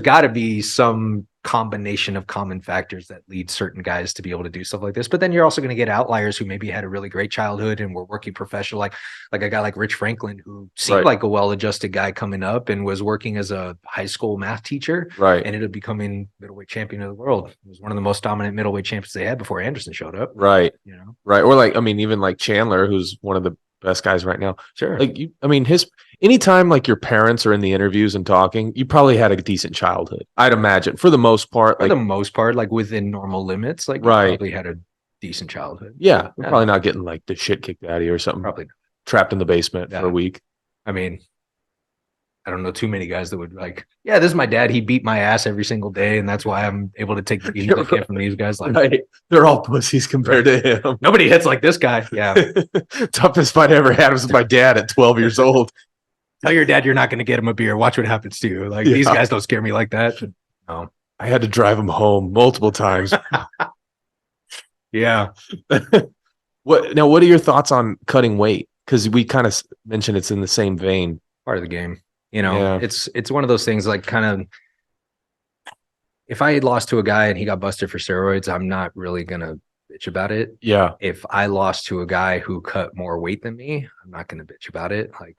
gotta be some combination of common factors that lead certain guys to be able to do stuff like this. But then you're also going to get outliers who maybe had a really great childhood and were working professional, like a guy like Rich Franklin, who seemed like a well-adjusted guy coming up and was working as a high school math teacher, and ended up becoming middleweight champion of the world. He was one of the most dominant middleweight champions they had before Anderson showed up. Right. You know, or like, I mean, even like Chandler, who's one of the best guys right now. Sure. Like anytime like your parents are in the interviews and talking, you probably had a decent childhood. I'd imagine for the most part, like within normal limits, like you probably had a decent childhood. Yeah. You're probably not getting like the shit kicked out of you or something. Probably not. Trapped in the basement for a week. I mean, I don't know too many guys that would like, yeah, this is my dad. He beat my ass every single day. And that's why I'm able to take the beatings I can from these guys. Like, they're all pussies compared to him. Nobody hits like this guy. Yeah. Toughest fight I ever had was with my dad at 12 years old. Tell your dad you're not going to get him a beer. Watch what happens to you. Like these guys don't scare me like that. No. I had to drive him home multiple times. Yeah. What are your thoughts on cutting weight? Because we kind of mentioned it's in the same vein. Part of the game. You know, it's one of those things like kind of, if I had lost to a guy and he got busted for steroids, I'm not really going to bitch about it. Yeah. If I lost to a guy who cut more weight than me, I'm not going to bitch about it. Like,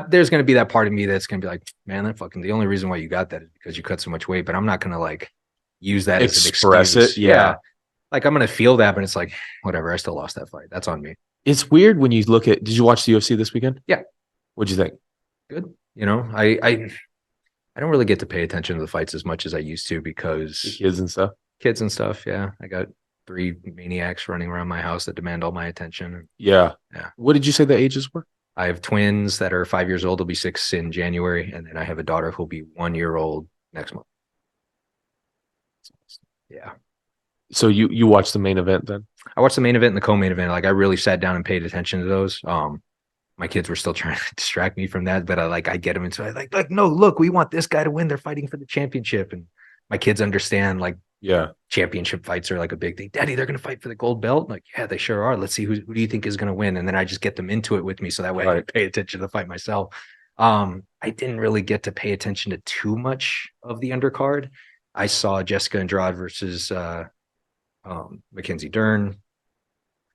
there's going to be that part of me that's going to be like, man, that fucking, the only reason why you got that is because you cut so much weight, but I'm not going to like use that express as an excuse. It. Yeah. like I'm gonna feel that, but it's like whatever. I still lost that fight. That's on me. It's weird when you look at. Did you watch the UFC this weekend? Yeah. What'd you think? Good. You know, I don't really get to pay attention to the fights as much as I used to because The kids and stuff. kids and stuff. Yeah, I got 3 maniacs running around my house that demand all my attention. Yeah. Yeah. What did you say the ages were? I have twins that are 5 years old. They'll be 6 in January, and then I have a daughter who'll be 1 year old next month. Yeah. So you watched the main event then? I watched the main event and the co-main event. Like I really sat down and paid attention to those. My kids were still trying to distract me from that, but I get them into it. Like, no, look, we want this guy to win. They're fighting for the championship. And my kids understand like Yeah. championship fights are like a big thing. Daddy, they're going to fight for the gold belt. I'm like, yeah, they sure are. Let's see who do you think is going to win? And then I just get them into it with me. So that way I can pay attention to the fight myself. I didn't really get to pay attention to too much of the undercard. I saw Jessica Andrade versus Mackenzie Dern.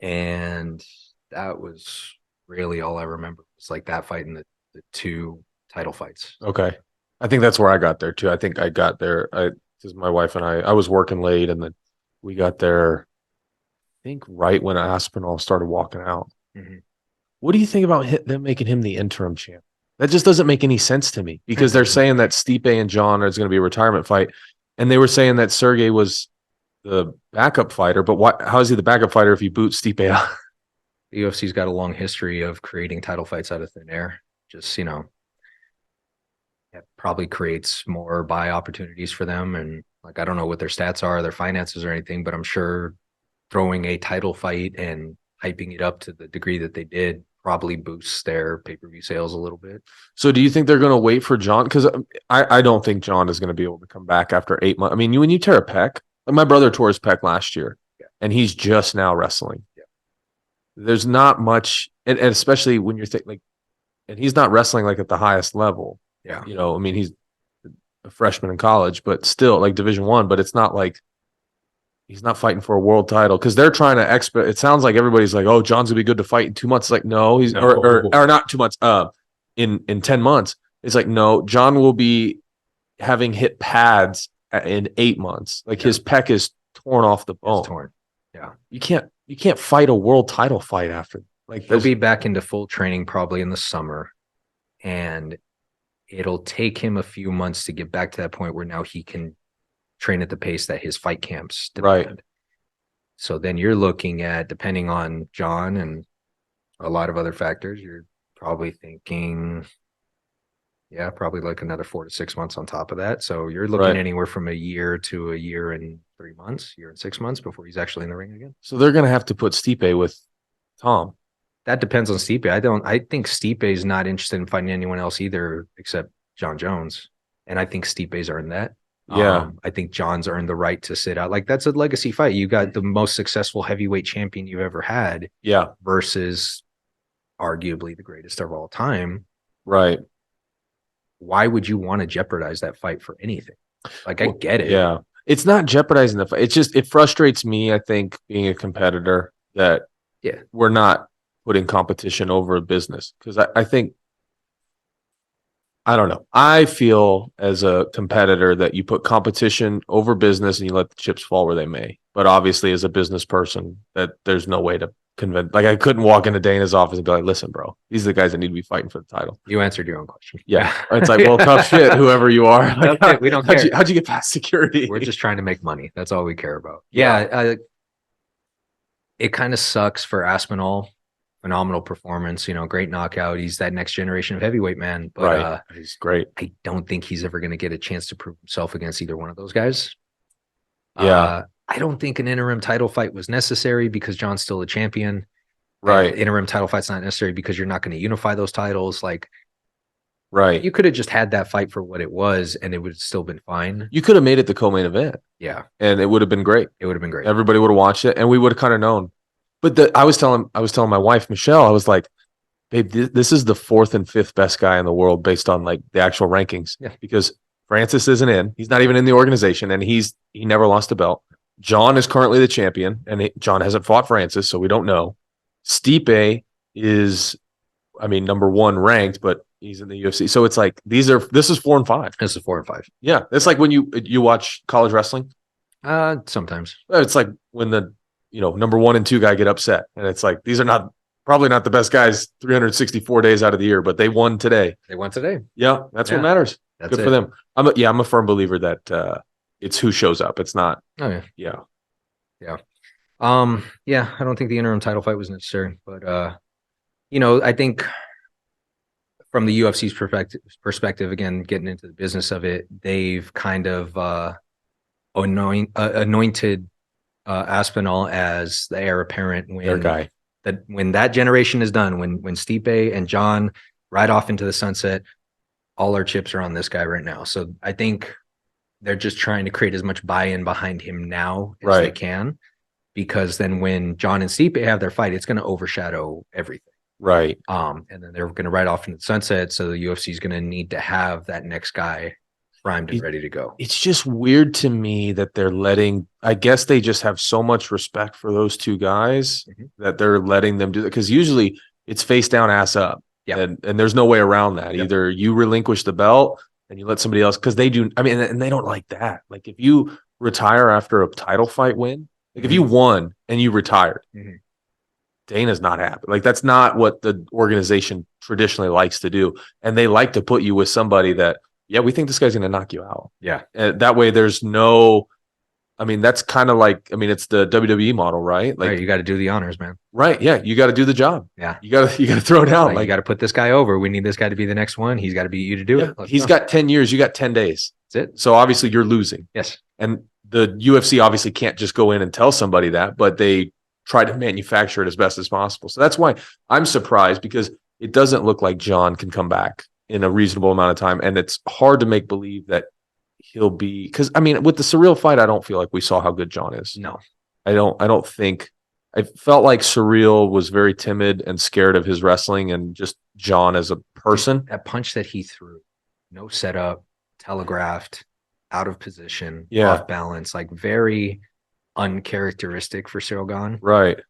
And that was really all I remember. It's like that fight and the 2 title fights. Okay. I think that's where I got there too. I think I got there. Because my wife and I was working late, and then we got there, I think right when Aspinall started walking out. Mm-hmm. What do you think about them making him the interim champ? That just doesn't make any sense to me, because they're saying that Stipe and John is going to be a retirement fight. And they were saying that Sergey was the backup fighter, but how is he the backup fighter if you boot Stipe out? The UFC's got a long history of creating title fights out of thin air. Just, it probably creates more buy opportunities for them. And like, I don't know what their stats are, their finances or anything, but I'm sure throwing a title fight and hyping it up to the degree that they did probably boosts their pay-per-view sales a little bit. So do you think they're going to wait for John? Because I don't think John is going to be able to come back after 8 months. I mean, when you tear a pec, like my brother tore his pec last year, and he's just now wrestling. Yeah. There's not much, and especially when you're like, and he's not wrestling like at the highest level. Yeah. I mean, he's a freshman in college, but still like Division I, but it's not like he's not fighting for a world title, because they're trying to it sounds like everybody's like, oh, John's gonna be good to fight in 2 months. It's like, no, he's No. or not 2 months, in 10 months. It's like, no, John will be having hit pads in 8 months. Like his pec is torn off the bone. It's torn. Yeah. You can't fight a world title fight after. Like he'll be back into full training probably in the summer, and it'll take him a few months to get back to that point where now he can train at the pace that his fight camps demand. Right. So then you're looking at, depending on John and a lot of other factors, you're probably thinking, probably like another 4 to 6 months on top of that. So you're looking anywhere from a year to a year and 3 months, year and 6 months before he's actually in the ring again. So they're going to have to put Stipe with Tom. That depends on Stipe. I think Stipe is not interested in fighting anyone else either except John Jones. And I think Stipe's earned that. Yeah. I think John's earned the right to sit out. Like, that's a legacy fight. You got the most successful heavyweight champion you've ever had. Yeah. Versus arguably the greatest of all time. Right. Why would you want to jeopardize that fight for anything? Like, I get it. Yeah. It's not jeopardizing the fight. It's just, it frustrates me, I think, being a competitor, that we're not putting competition over a business. Because I think, I don't know. I feel as a competitor that you put competition over business and you let the chips fall where they may. But obviously, as a business person, that there's no way to convince. Like, I couldn't walk into Dana's office and be like, listen, bro, these are the guys that need to be fighting for the title. You answered your own question. Yeah. It's like, well, tough shit, whoever you are. Like, we don't care. How'd you get past security? We're just trying to make money. That's all we care about. Yeah. It kind of sucks for Aspinall. Phenomenal performance, great knockout. He's that next generation of heavyweight man. But he's great. I don't think he's ever going to get a chance to prove himself against either one of those guys. Yeah. I don't think an interim title fight was necessary because John's still a champion. Right. Interim title fight's not necessary because you're not going to unify those titles. Like, right. You could have just had that fight for what it was and it would have still been fine. You could have made it the co-main event. Yeah. And it would have been great. It would have been great. Everybody would have watched it and we would have kind of known. But I was telling my wife, Michelle, I was like, babe, this is the 4th and 5th best guy in the world based on like the actual rankings. Yeah. Because Francis isn't in. He's not even in the organization, and he never lost a belt. John is currently the champion, and John hasn't fought Francis, so we don't know. Stipe is, number 1 ranked, but he's in the UFC. So it's like this is 4 and 5. This is 4 and 5. Yeah. It's like when you watch college wrestling. Sometimes. It's like when the number 1 and 2 guy get upset, and it's like these are probably not the best guys 364 days out of the year, but they won today. They won today. Yeah, that's what matters. That's good for them. I'm a firm believer that it's who shows up. It's not. Oh yeah. Yeah, I don't think the interim title fight was necessary, but I think from the UFC's perspective, again, getting into the business of it, they've kind of anointed Aspinall as the heir apparent Their guy. When that generation is done, when Stipe and John ride off into the sunset, all our chips are on this guy right now. So I think they're just trying to create as much buy-in behind him now as they can, because then when John and Stipe have their fight, it's going to overshadow everything. Right. And then they're going to ride off into the sunset. So the UFC is going to need to have that next guy primed and ready to go. It's just weird to me that they're I guess they just have so much respect for those two guys that they're letting them do that. Because usually it's face down, ass up. Yeah. And there's no way around that. Yep. Either you relinquish the belt and you let somebody else, because they do. I mean, and they don't like that. Like if you retire after a title fight win, like if you won and you retired, Dana's not happy. Like that's not what the organization traditionally likes to do. And they like to put you with somebody that, we think this guy's going to knock you out. Yeah. And that way there's no, that's kind of like, it's the WWE model, right? Like you got to do the honors, man. Right. Yeah. You got to do the job. Yeah. You got to throw it out. Like you got to put this guy over. We need this guy to be the next one. He's got to beat you to do it. He's got 10 years. You got 10 days. That's it. So obviously you're losing. Yes. And the UFC obviously can't just go in and tell somebody that, but they try to manufacture it as best as possible. So that's why I'm surprised, because it doesn't look like John can come back in a reasonable amount of time. And it's hard to make believe that he'll be, because with the Surreal fight, I don't feel like we saw how good John is. No, I don't think. I felt like Surreal was very timid and scared of his wrestling and just John as a person. That punch that he threw, no setup, telegraphed, out of position, off balance, like very uncharacteristic for Cyril Gane. Right.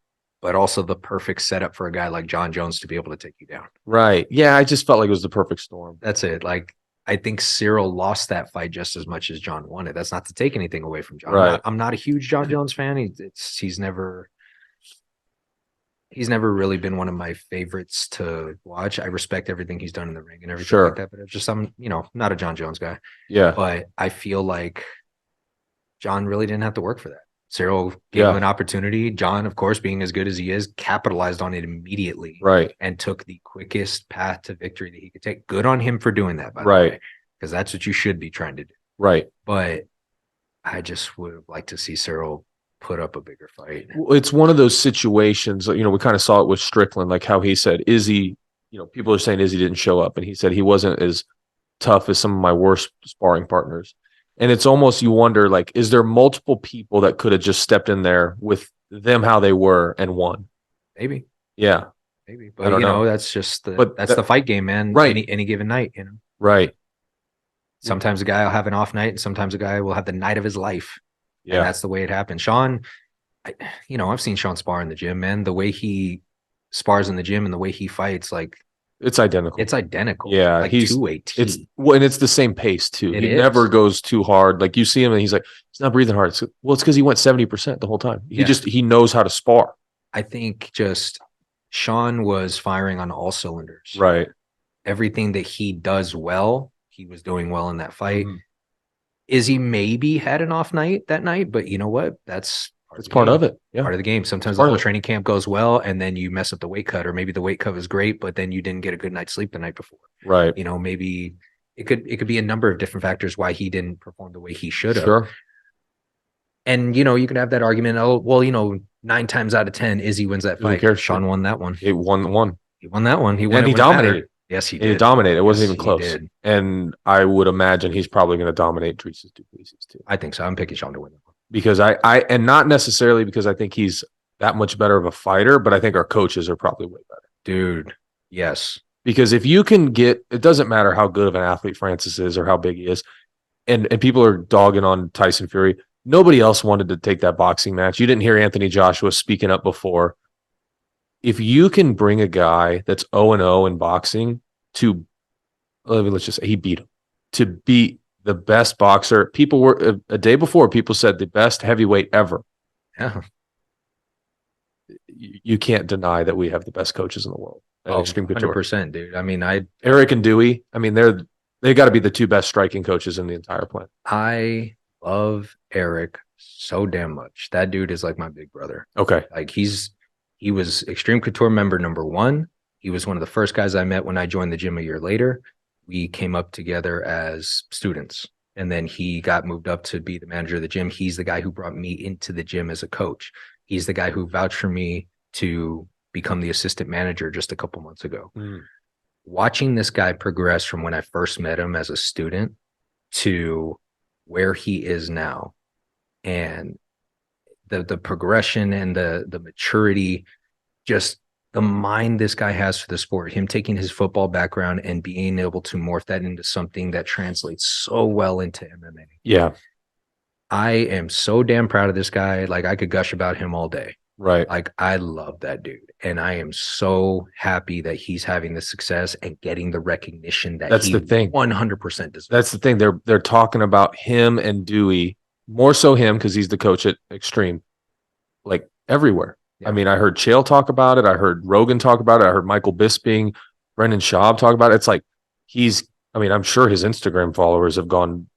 But also the perfect setup for a guy like John Jones to be able to take you down. Right. Yeah, I just felt like it was the perfect storm. That's it. Like, I think Cyril lost that fight just as much as John won it. That's not to take anything away from John. Right. I'm not a huge John Jones fan. He's never really been one of my favorites to watch. I respect everything he's done in the ring and everything like that. But it's just I'm not a John Jones guy. Yeah. But I feel like John really didn't have to work for that. Cyril gave him an opportunity. John, of course, being as good as he is, capitalized on it immediately. Right. And took the quickest path to victory that he could take. Good on him for doing that, by the way. Because that's what you should be trying to do. Right. But I just would have liked to see Cyril put up a bigger fight. It's one of those situations, we kind of saw it with Strickland, like how he said, Izzy, people are saying Izzy didn't show up. And he said he wasn't as tough as some of my worst sparring partners. And it's almost, you wonder, like, is there multiple people that could have just stepped in there with them how they were and won? Maybe. Yeah. Maybe. But, that's just the fight game, man. Right. Any given night, Right. Sometimes a guy will have an off night and sometimes a guy will have the night of his life. Yeah. And that's the way it happens. Sean, I've seen Sean spar in the gym, man. The way he spars in the gym and the way he fights, like, it's identical. Yeah, like he's 218. And it's the same pace too. He never goes too hard. Like you see him and he's like, he's not breathing hard. It's because he went 70% the whole time. He knows how to spar. I think just Sean was firing on all cylinders. Right. Everything that he does well, he was doing well in that fight. Izzy maybe had an off night that night, but you know what? That's part of it. Yeah. Part of the game. Sometimes the whole training camp goes well and then you mess up the weight cut, or maybe the weight cut was great, but then you didn't get a good night's sleep the night before. Right. Maybe it could be a number of different factors why he didn't perform the way he should have. Sure. And, you could have that argument. Oh, well, 9 times out of 10, Izzy wins that fight. Sean won that one. He won one. He won that one. He won. And he dominated. Yes, he did. He dominated. It wasn't even close. And I would imagine he's probably going to dominate Dries Duplessis too. I think so. I'm picking Sean to win that one. Because and not necessarily because I think he's that much better of a fighter, but I think our coaches are probably way better. Dude, yes. Because if you can it doesn't matter how good of an athlete Francis is or how big he is, and people are dogging on Tyson Fury. Nobody else wanted to take that boxing match. You didn't hear Anthony Joshua speaking up before. If you can bring a guy that's 0-0 in boxing to, let's just say he beat him, to beat the best boxer. People were a day before. People said the best heavyweight ever. Yeah. You can't deny that we have the best coaches in the world at Xtreme Couture. 100%, dude. I mean, Eric and Dewey. I mean, they got to be the two best striking coaches in the entire planet. I love Eric so damn much. That dude is like my big brother. Okay. Like he was Xtreme Couture member #1. He was one of the first guys I met when I joined the gym a year later. We came up together as students, and then he got moved up to be the manager of the gym. He's the guy who brought me into the gym as a coach. He's the guy who vouched for me to become the assistant manager just a couple months ago. Watching this guy progress from when I first met him as a student to where he is now, and the progression and the maturity, just the mind this guy has for the sport, him taking his football background and being able to morph that into something that translates so well into MMA. Yeah. I am so damn proud of this guy. Like, I could gush about him all day. Right. Like, I love that dude. And I am so happy that he's having the success and getting the recognition that That's the thing. 100% deserves. That's the thing. They're talking about him and Dewey, more so him because he's the coach at Xtreme, like everywhere. Yeah. I mean, I heard Chael talk about it. I heard Rogan talk about it. I heard Michael Bisping, Brendan Schaub talk about it. It's like I'm sure his Instagram followers have gone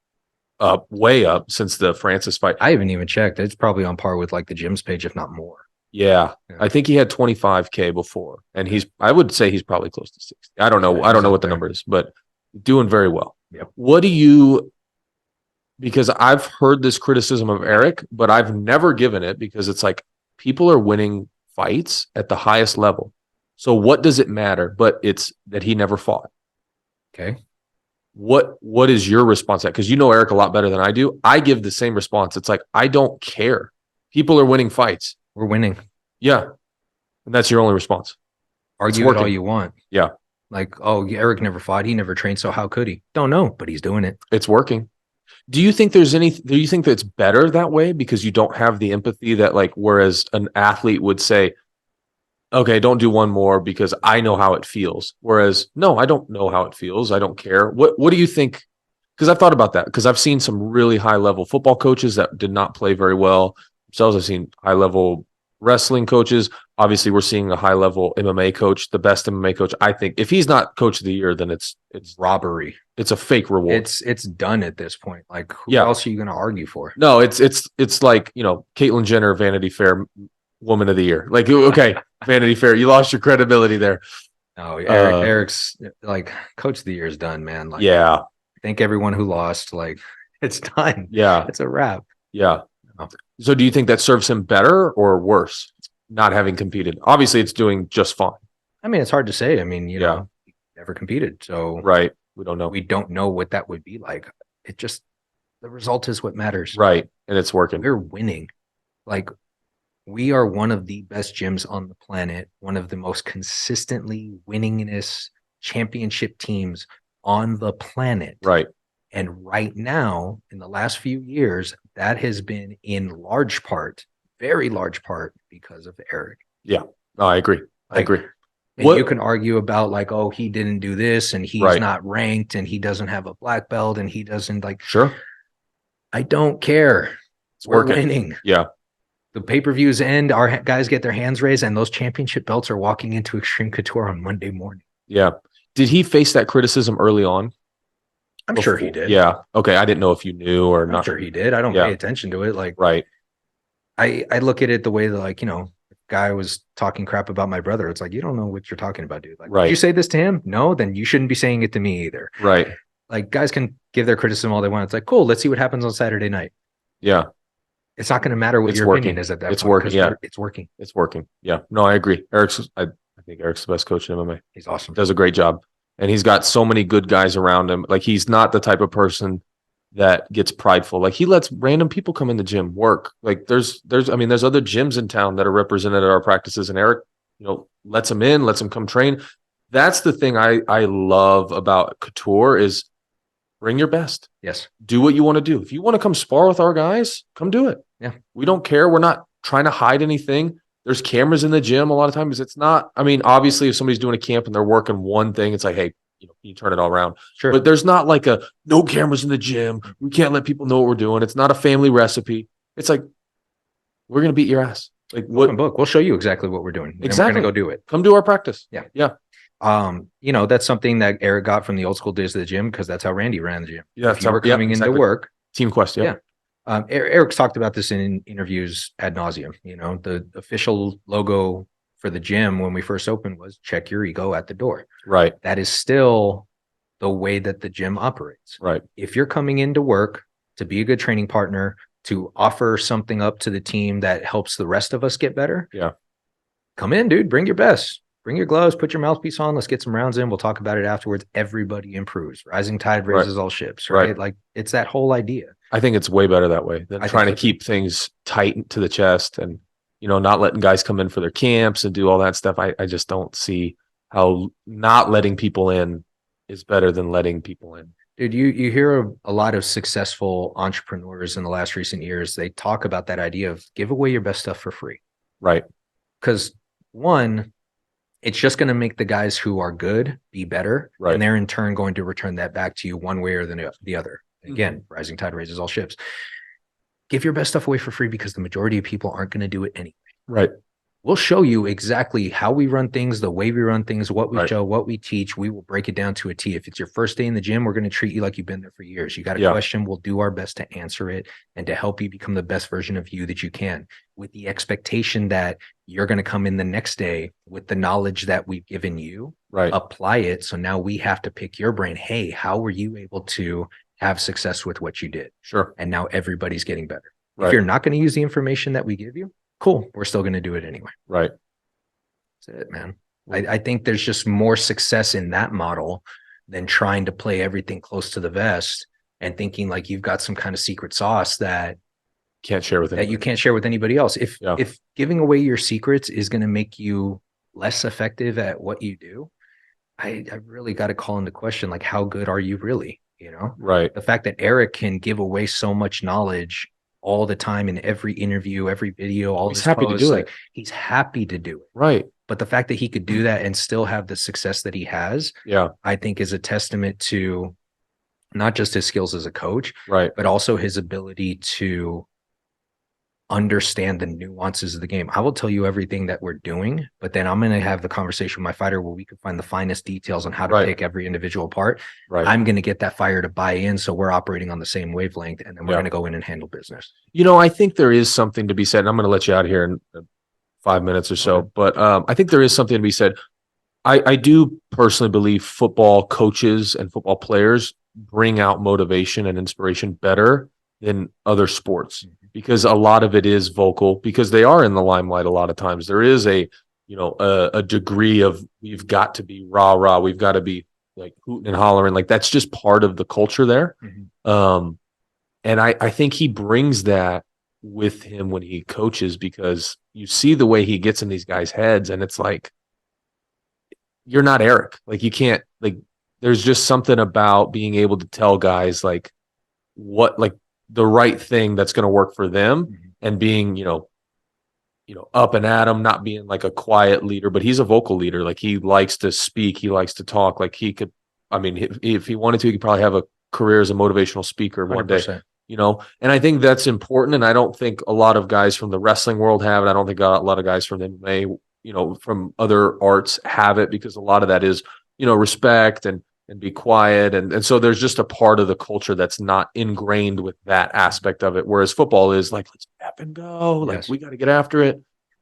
up, way up since the Francis fight. I haven't even checked. It's probably on par with like the gym's page, if not more. Yeah. I think he had 25K before, and I would say he's probably close to 60. I don't know. Yeah, I don't know what the number is, but doing very well. Yep. Because I've heard this criticism of Eric, but I've never given it because it's like people are winning fights at the highest level. So what does it matter? But it's that he never fought. Okay. What is your response to that? Because you know Eric a lot better than I do. I give the same response. It's like, I don't care. People are winning fights. We're winning. Yeah. And that's your only response. Argue it all you want. Yeah. Like, oh, Eric never fought. He never trained. So how could he? Don't know, but he's doing it. It's working. Do you think that's better that way? Because you don't have the empathy that, like, whereas an athlete would say, okay, don't do one more because I know how it feels. Whereas, no, I don't know how it feels. I don't care. What do you think? Because I've thought about that, because I've seen some really high level football coaches that did not play very well themselves. I've seen high level wrestling coaches. Obviously, we're seeing a high level MMA coach, the best MMA coach. I think if he's not coach of the year, then it's robbery. It's a fake reward. It's done at this point. Like, who else are you going to argue for? No, it's like, Caitlyn Jenner, Vanity Fair Woman of the Year. Like, okay, Vanity Fair, you lost your credibility there. No, Eric's like coach of the year is done, man. Like, yeah. Thank everyone who lost. Like, it's done. Yeah, it's a wrap. Yeah. So do you think that serves him better or worse, not having competed? Obviously, it's doing just fine. I mean, it's hard to say. I mean, you know, he never competed. So right. We don't know. We don't know what that would be like. It just, the result is what matters. Right. And it's working. We're winning. Like, we are one of the best gyms on the planet, one of the most consistently winningest championship teams on the planet. Right. And right now, in the last few years, that has been in large part, very large part, because of Eric. Yeah, no, I agree. I agree. And you can argue about, like, oh, he didn't do this and he's not ranked and he doesn't have a black belt and he doesn't, like. Sure. I don't care. We're winning. Yeah. The pay-per-views end, our guys get their hands raised, and those championship belts are walking into Xtreme Couture on Monday morning. Yeah. Did he face that criticism early on? I'm sure he did. Yeah. Okay. I didn't know if you knew or not. I'm sure he did. I don't pay attention to it. Like, right. I look at it the way that, like, guy was talking crap about my brother. It's like, you don't know what you're talking about, dude. Like, did you say this to him? No, then you shouldn't be saying it to me either. Right. Like, guys can give their criticism all they want. It's like, cool, let's see what happens on Saturday night. Yeah. It's not going to matter what your opinion is at that point. It's working. Yeah. It's working. It's working. Yeah. No, I agree. I think Eric's the best coach in MMA. He's awesome. Does a great job. And he's got so many good guys around him. Like, he's not the type of person that gets prideful. Like, he lets random people come in the gym work. Like, there's other gyms in town that are represented at our practices, and Eric, lets them in, lets them come train. That's the thing I love about Couture is bring your best. Yes. Do what you want to do. If you want to come spar with our guys, come do it. Yeah. We don't care. We're not trying to hide anything. There's cameras in the gym a lot of times. It's not, obviously, if somebody's doing a camp and they're working one thing, it's like, hey, you turn it all around. Sure. But there's not like a no cameras in the gym. We can't let people know what we're doing. It's not a family recipe. It's like, we're going to beat your ass. Like Open book. We'll show you exactly what we're doing. Exactly. We're going to go do it. Come do our practice. Yeah. Yeah. That's something that Eric got from the old school days of the gym, because that's how Randy ran the gym. Yeah. If you were coming into work, Team Quest. Yeah. Eric's talked about this in interviews ad nauseum. The official logo for the gym when we first opened was check your ego at the door. Right. That is still the way that the gym operates. Right. If you're coming into work to be a good training partner, to offer something up to the team that helps the rest of us get better. Yeah. Come in, dude. Bring your best. Bring your gloves. Put your mouthpiece on. Let's get some rounds in. We'll talk about it afterwards. Everybody improves. Rising tide raises all ships, right? Like, it's that whole idea. I think it's way better that way than trying to keep things tight to the chest and, not letting guys come in for their camps and do all that stuff. I just don't see how not letting people in is better than letting people in. Dude, you hear a lot of successful entrepreneurs in the last recent years. They talk about that idea of give away your best stuff for free. Right. Because one, it's just going to make the guys who are good be better. Right. And they're in turn going to return that back to you one way or the other. Again, rising tide raises all ships. Give your best stuff away for free because the majority of people aren't going to do it anyway. Right. We'll show you exactly how we run things, the way we run things, what we show, what we teach. We will break it down to a T. If it's your first day in the gym, we're going to treat you like you've been there for years. You got a question, we'll do our best to answer it and to help you become the best version of you that you can, with the expectation that you're going to come in the next day with the knowledge that we've given you, apply it. So now we have to pick your brain. Hey, how were you able to have success with what you did? Sure. And now everybody's getting better. If you're not going to use the information that we give you, cool. We're still going to do it anyway. Right. That's it, man. I think there's just more success in that model than trying to play everything close to the vest and thinking like you've got some kind of secret sauce that can't share with you can't share with anybody else. If giving away your secrets is going to make you less effective at what you do, I really got to call into question, like, how good are you really? Right. The fact that Eric can give away so much knowledge all the time in every interview, every video, all he's happy to do it. He's happy to do it. Right. But the fact that he could do that and still have the success that he has, I think is a testament to not just his skills as a coach, but also his ability to understand the nuances of the game. I will tell you everything that we're doing, but then I'm going to have the conversation with my fighter where we can find the finest details on how to pick every individual part. I'm going to get that fighter to buy in, so we're operating on the same wavelength, and then we're going to go in and handle business. I think there is something to be said, and I'm going to let you out here in 5 minutes or so, but I think there is something to be said. I do personally believe football coaches and football players bring out motivation and inspiration better than other sports, because a lot of it is vocal, because they are in the limelight a lot of times. There is a degree of, we've got to be rah, we've got to be like hooting and hollering. Like, that's just part of the culture there. And I think he brings that with him when he coaches, because you see the way he gets in these guys' heads, and it's like, you're not Eric. Like, you can't, like, there's just something about being able to tell guys like what, like, the right thing that's going to work for them, and being, up and at them, not being like a quiet leader, but he's a vocal leader. Like, he likes to speak. He likes to talk. Like, he could, if he wanted to, he could probably have a career as a motivational speaker one 100%. day, and I think that's important. And I don't think a lot of guys from the wrestling world have it. I don't think a lot of guys from MMA, from other arts have it, because a lot of that is, respect and be quiet. And so there's just a part of the culture that's not ingrained with that aspect of it. Whereas football is like, let's up and go. Like, we got to get after it.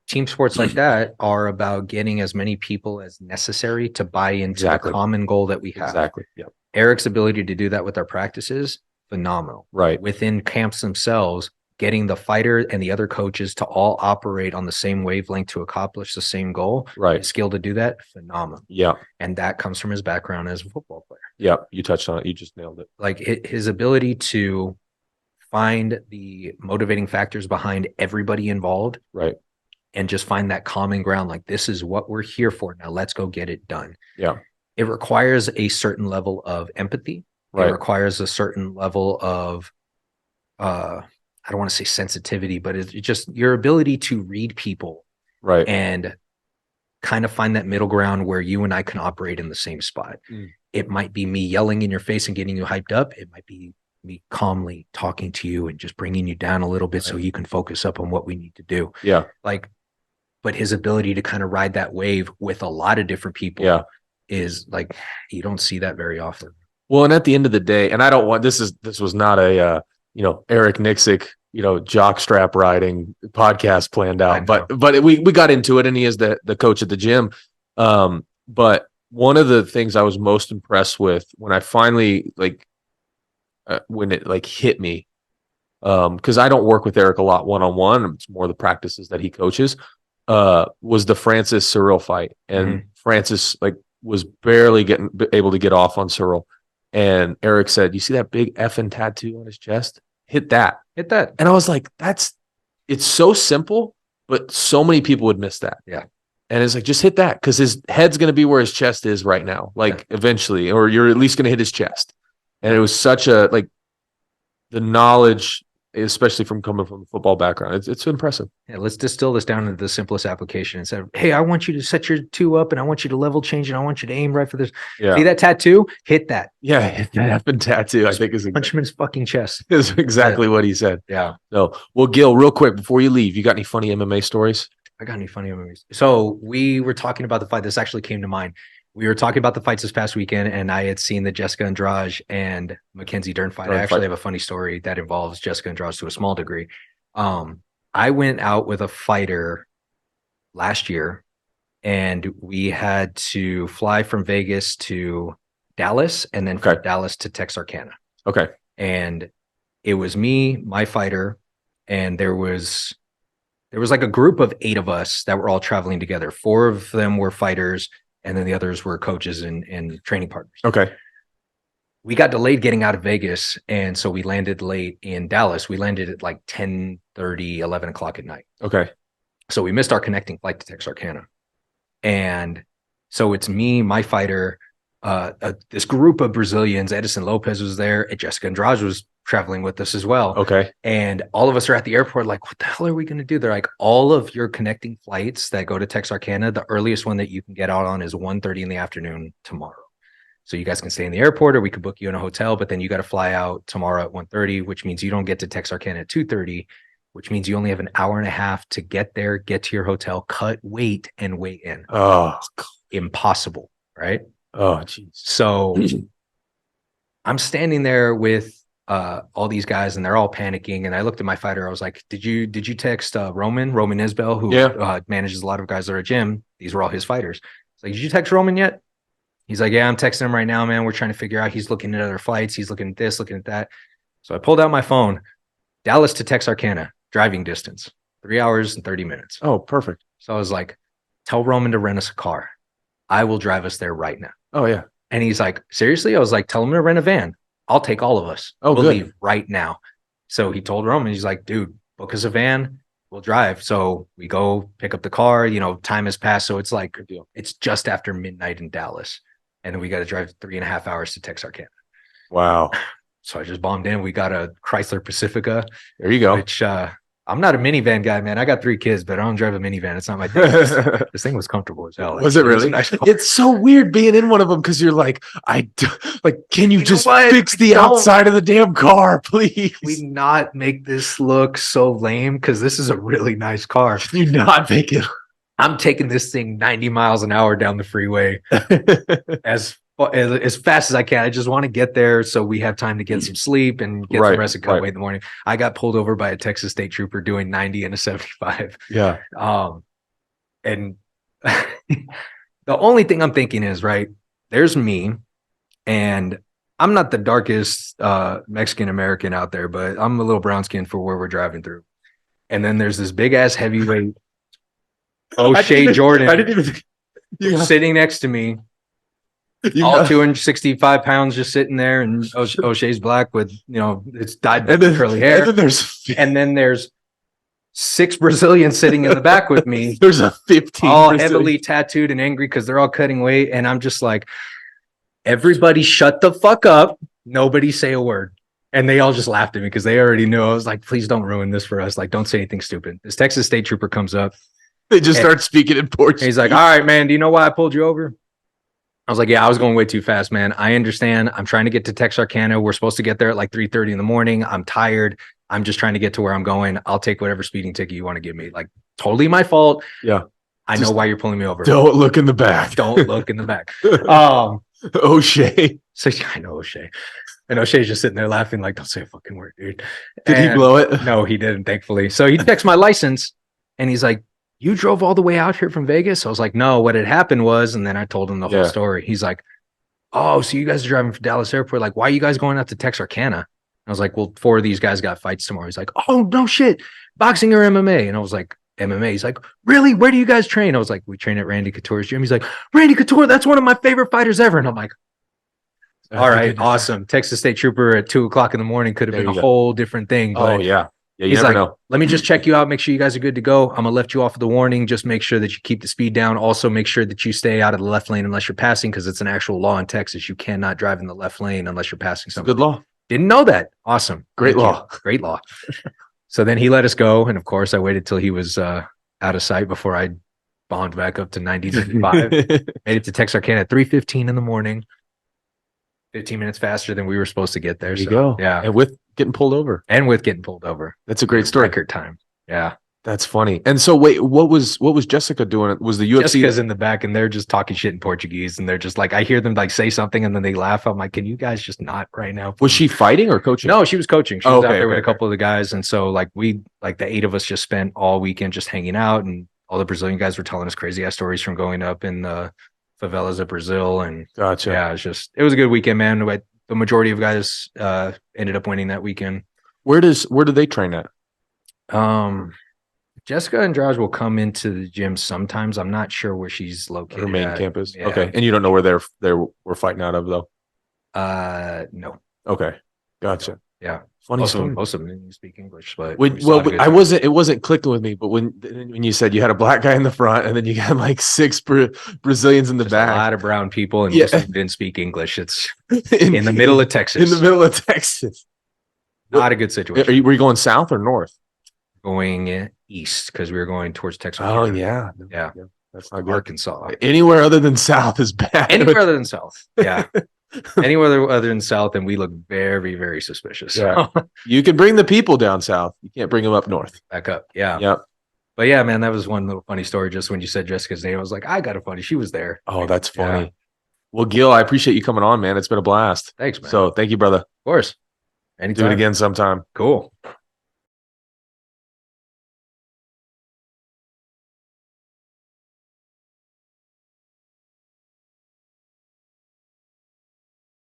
Team sports like that are about getting as many people as necessary to buy into the common goal that we have. Exactly. Yeah. Eric's ability to do that with our practices, phenomenal. Right. Within camps themselves, getting the fighter and the other coaches to all operate on the same wavelength to accomplish the same goal. Right. His skill to do that, phenomenal. Yeah. And that comes from his background as a football player. Yeah. You touched on it. You just nailed it. Like, his ability to find the motivating factors behind everybody involved. Right. And just find that common ground. Like, this is what we're here for. Now let's go get it done. Yeah. It requires a certain level of empathy. It requires a certain level of, I don't want to say sensitivity, but it's just your ability to read people, and kind of find that middle ground where you and I can operate in the same spot. It might be me yelling in your face and getting you hyped up. It might be me calmly talking to you and just bringing you down a little bit so you can focus up on what we need to do. Yeah. Like, but his ability to kind of ride that wave with a lot of different people is like, you don't see that very often. Well, and at the end of the day, and I don't want, this was not a, Eric Nicksick, jock strap riding podcast planned out, but we got into it, and he is the coach at the gym. But one of the things I was most impressed with when I finally when it hit me, because I don't work with Eric a lot one-on-one, it's more the practices that he coaches, was the Francis Cyril fight. And Francis was barely able to get off on Cyril. And Eric said, "You see that big effing tattoo on his chest? Hit that. And I was like, it's so simple, but so many people would miss that. Yeah. And it's like, just hit that, because his head's going to be where his chest is right now, eventually, or you're at least going to hit his chest. And it was such a, the knowledge, especially coming from a football background, it's impressive. Yeah, let's distill this down into the simplest application and say, hey, I want you to set your two up, and I want you to level change, and I want you to aim right for this. Yeah. See that tattoo? Hit that. Yeah, hit that effing tattoo, I think is punch him in his fucking chest. Is exactly what he said. Yeah. So, well, Gil, real quick before you leave, you got any funny MMA stories? I got any funny memories. So we were talking about the fight. This actually came to mind. We were talking about the fights this past weekend, and I had seen the Jessica Andrade and Mackenzie Dern fight. I actually have a funny story that involves Jessica Andrade to a small degree. I went out with a fighter last year, and we had to fly from Vegas to Dallas, and then from Dallas to Texarkana. Okay. And it was me, my fighter, and there was like a group of 8 of us that were all traveling together. 4 of them were fighters, and then the others were coaches and training partners. Okay. We got delayed getting out of Vegas, and so we landed late in Dallas. We landed at 10:30, 11 o'clock at night. Okay. So we missed our connecting flight to Texarkana. And so it's me, my fighter, this group of Brazilians. Edison Lopez was there, and Jessica Andrade was traveling with us as well. Okay. And all of us are at the airport what the hell are we going to do? They're like, all of your connecting flights that go to Texarkana, the earliest one that you can get out on is 1:30 in the afternoon tomorrow. So you guys can stay in the airport, or we could book you in a hotel, but then you got to fly out tomorrow at 1:30, which means you don't get to Texarkana at 2:30, which means you only have an hour and a half to get there, get to your hotel, cut weight, and weigh in. Oh, impossible, right? Oh, geez. So I'm standing there with all these guys, and they're all panicking. And I looked at my fighter. I was like, did you text Roman Isbell, who manages a lot of guys at our gym? These were all his fighters. It's like, did you text Roman yet? He's like, yeah, I'm texting him right now, man. We're trying to figure out. He's looking at other fights. He's looking at this, looking at that. So I pulled out my phone. Dallas to Texarkana, driving distance, 3 hours and 30 minutes. Oh, perfect. So I was like, tell Roman to rent us a car. I will drive us there right now. Oh, yeah. And he's like, seriously? I was like, tell him to rent a van. I'll take all of us. Oh, we'll good. leave right now. So he told Roman, he's like, dude, book us a van. We'll drive. So we go pick up the car. Time has passed. So it's it's just after midnight in Dallas. And then we got to drive 3.5 hours to Texarkana. Wow. So I just bombed in. We got a Chrysler Pacifica. There you go. Which I'm not a minivan guy, man. I got 3 kids, but I don't drive a minivan. It's not my thing. This thing was comfortable as hell. Was it really? It's so weird being in one of them, because you're like, can you just fix the outside of the damn car, please? We not make this look so lame, because this is a really nice car. You not make it. I'm taking this thing 90 miles an hour down the freeway as fast as I can. I just want to get there so we have time to get some sleep and get some rest and cut weight in the morning. I got pulled over by a Texas state trooper doing 90 and a 75. Yeah. And the only thing I'm thinking is, there's me, and I'm not the darkest Mexican American out there, but I'm a little brown skinned for where we're driving through. And then there's this big ass heavyweight O'Shea Jordan sitting next to me, all 265 pounds, just sitting there, and O'Shea's black with it's dyed curly hair. And then there's 6 Brazilians sitting in the back with me. There's a 15 all heavily tattooed and angry because they're all cutting weight, and I'm just like, everybody shut the fuck up, nobody say a word. And they all just laughed at me because they already knew. I was like, please don't ruin this for us. Don't say anything stupid. This Texas state trooper comes up. They just start speaking in Portuguese. He's like, all right, man, do you know why I pulled you over? I was like, yeah, I was going way too fast, man. I understand. I'm trying to get to Texarkana. We're supposed to get there at like 3:30 in the morning. I'm tired. I'm just trying to get to where I'm going. I'll take whatever speeding ticket you want to give me. Like, totally my fault. Yeah. I know why you're pulling me over. Don't look in the back. Don't look in the back. O'Shea. So I know O'Shea. And O'Shea's just sitting there laughing, like, don't say a fucking word, dude. Did he blow it? No, he didn't, thankfully. So he checks my license and he's like, you drove all the way out here from Vegas? I was like, no, what had happened was, and then I told him the whole story. He's like, oh, so you guys are driving from Dallas Airport. Like, why are you guys going out to Texarkana? I was like, well, 4 of these guys got fights tomorrow. He's like, oh, no shit. Boxing or MMA? And I was like, MMA. He's like, really? Where do you guys train? I was like, we train at Randy Couture's gym. He's like, Randy Couture, that's one of my favorite fighters ever. And I'm like, all right, awesome. Texas State Trooper at 2:00 in the morning could have been a whole different thing. But yeah. You he's never like, know. let me just check you out. Make sure you guys are good to go. I'm going to lift you off of the warning. Just make sure that you keep the speed down. Also, make sure that you stay out of the left lane unless you're passing, because it's an actual law in Texas. You cannot drive in the left lane unless you're passing something. Good law. Didn't know that. Awesome. Great law. Great law. So then he let us go. And of course, I waited till he was out of sight before I bombed back up to 95. Made it to Texarkana at 3:15 in the morning. 15 minutes faster than we were supposed to get there. There you go. Yeah. And with getting pulled over. That's a great story. Record time. Yeah. That's funny. And so wait, what was Jessica doing? Was the UFC? Jessica's in the back and they're just talking shit in Portuguese and they're just like, I hear them like say something and then they laugh. I'm like, can you guys just not right now? Was she fighting or coaching? No, she was coaching. She was out there with a couple of the guys. And so like the 8 of us just spent all weekend just hanging out, and all the Brazilian guys were telling us crazy ass stories from going up in the favelas of Brazil. And gotcha. Yeah, it was a good weekend, man. But the majority of guys ended up winning that weekend. Where do they train at? Jessica and Andrade will come into the gym sometimes. I'm not sure where she's located. Her main campus. Yeah. Okay. And you don't know where they were fighting out of though? No. Okay. Gotcha. Yeah. Funny most of them didn't speak English, but it wasn't clicking with me, but when you said you had a black guy in the front and then you got like 6 Brazilians in the back, a lot of brown people, and most of them didn't speak English. It's in the middle of Texas. In the middle of Texas. Not a good situation. Were you going south or north? Going east, because we were going towards Texas. Oh yeah. That's not good. Arkansas. Anywhere other than south is bad. Anywhere other than south. Yeah. Anywhere other than south, and we look very, very suspicious. Yeah. You can bring the people down south. You can't bring them up north. Back up. Yeah. Yep. But yeah, man, that was one little funny story. Just when you said Jessica's name, I was like, I got a funny. She was there. Oh, that's funny. Yeah. Well, Gil, I appreciate you coming on, man. It's been a blast. Thanks, man. So thank you, brother. Of course. Anytime. Do it again sometime. Cool.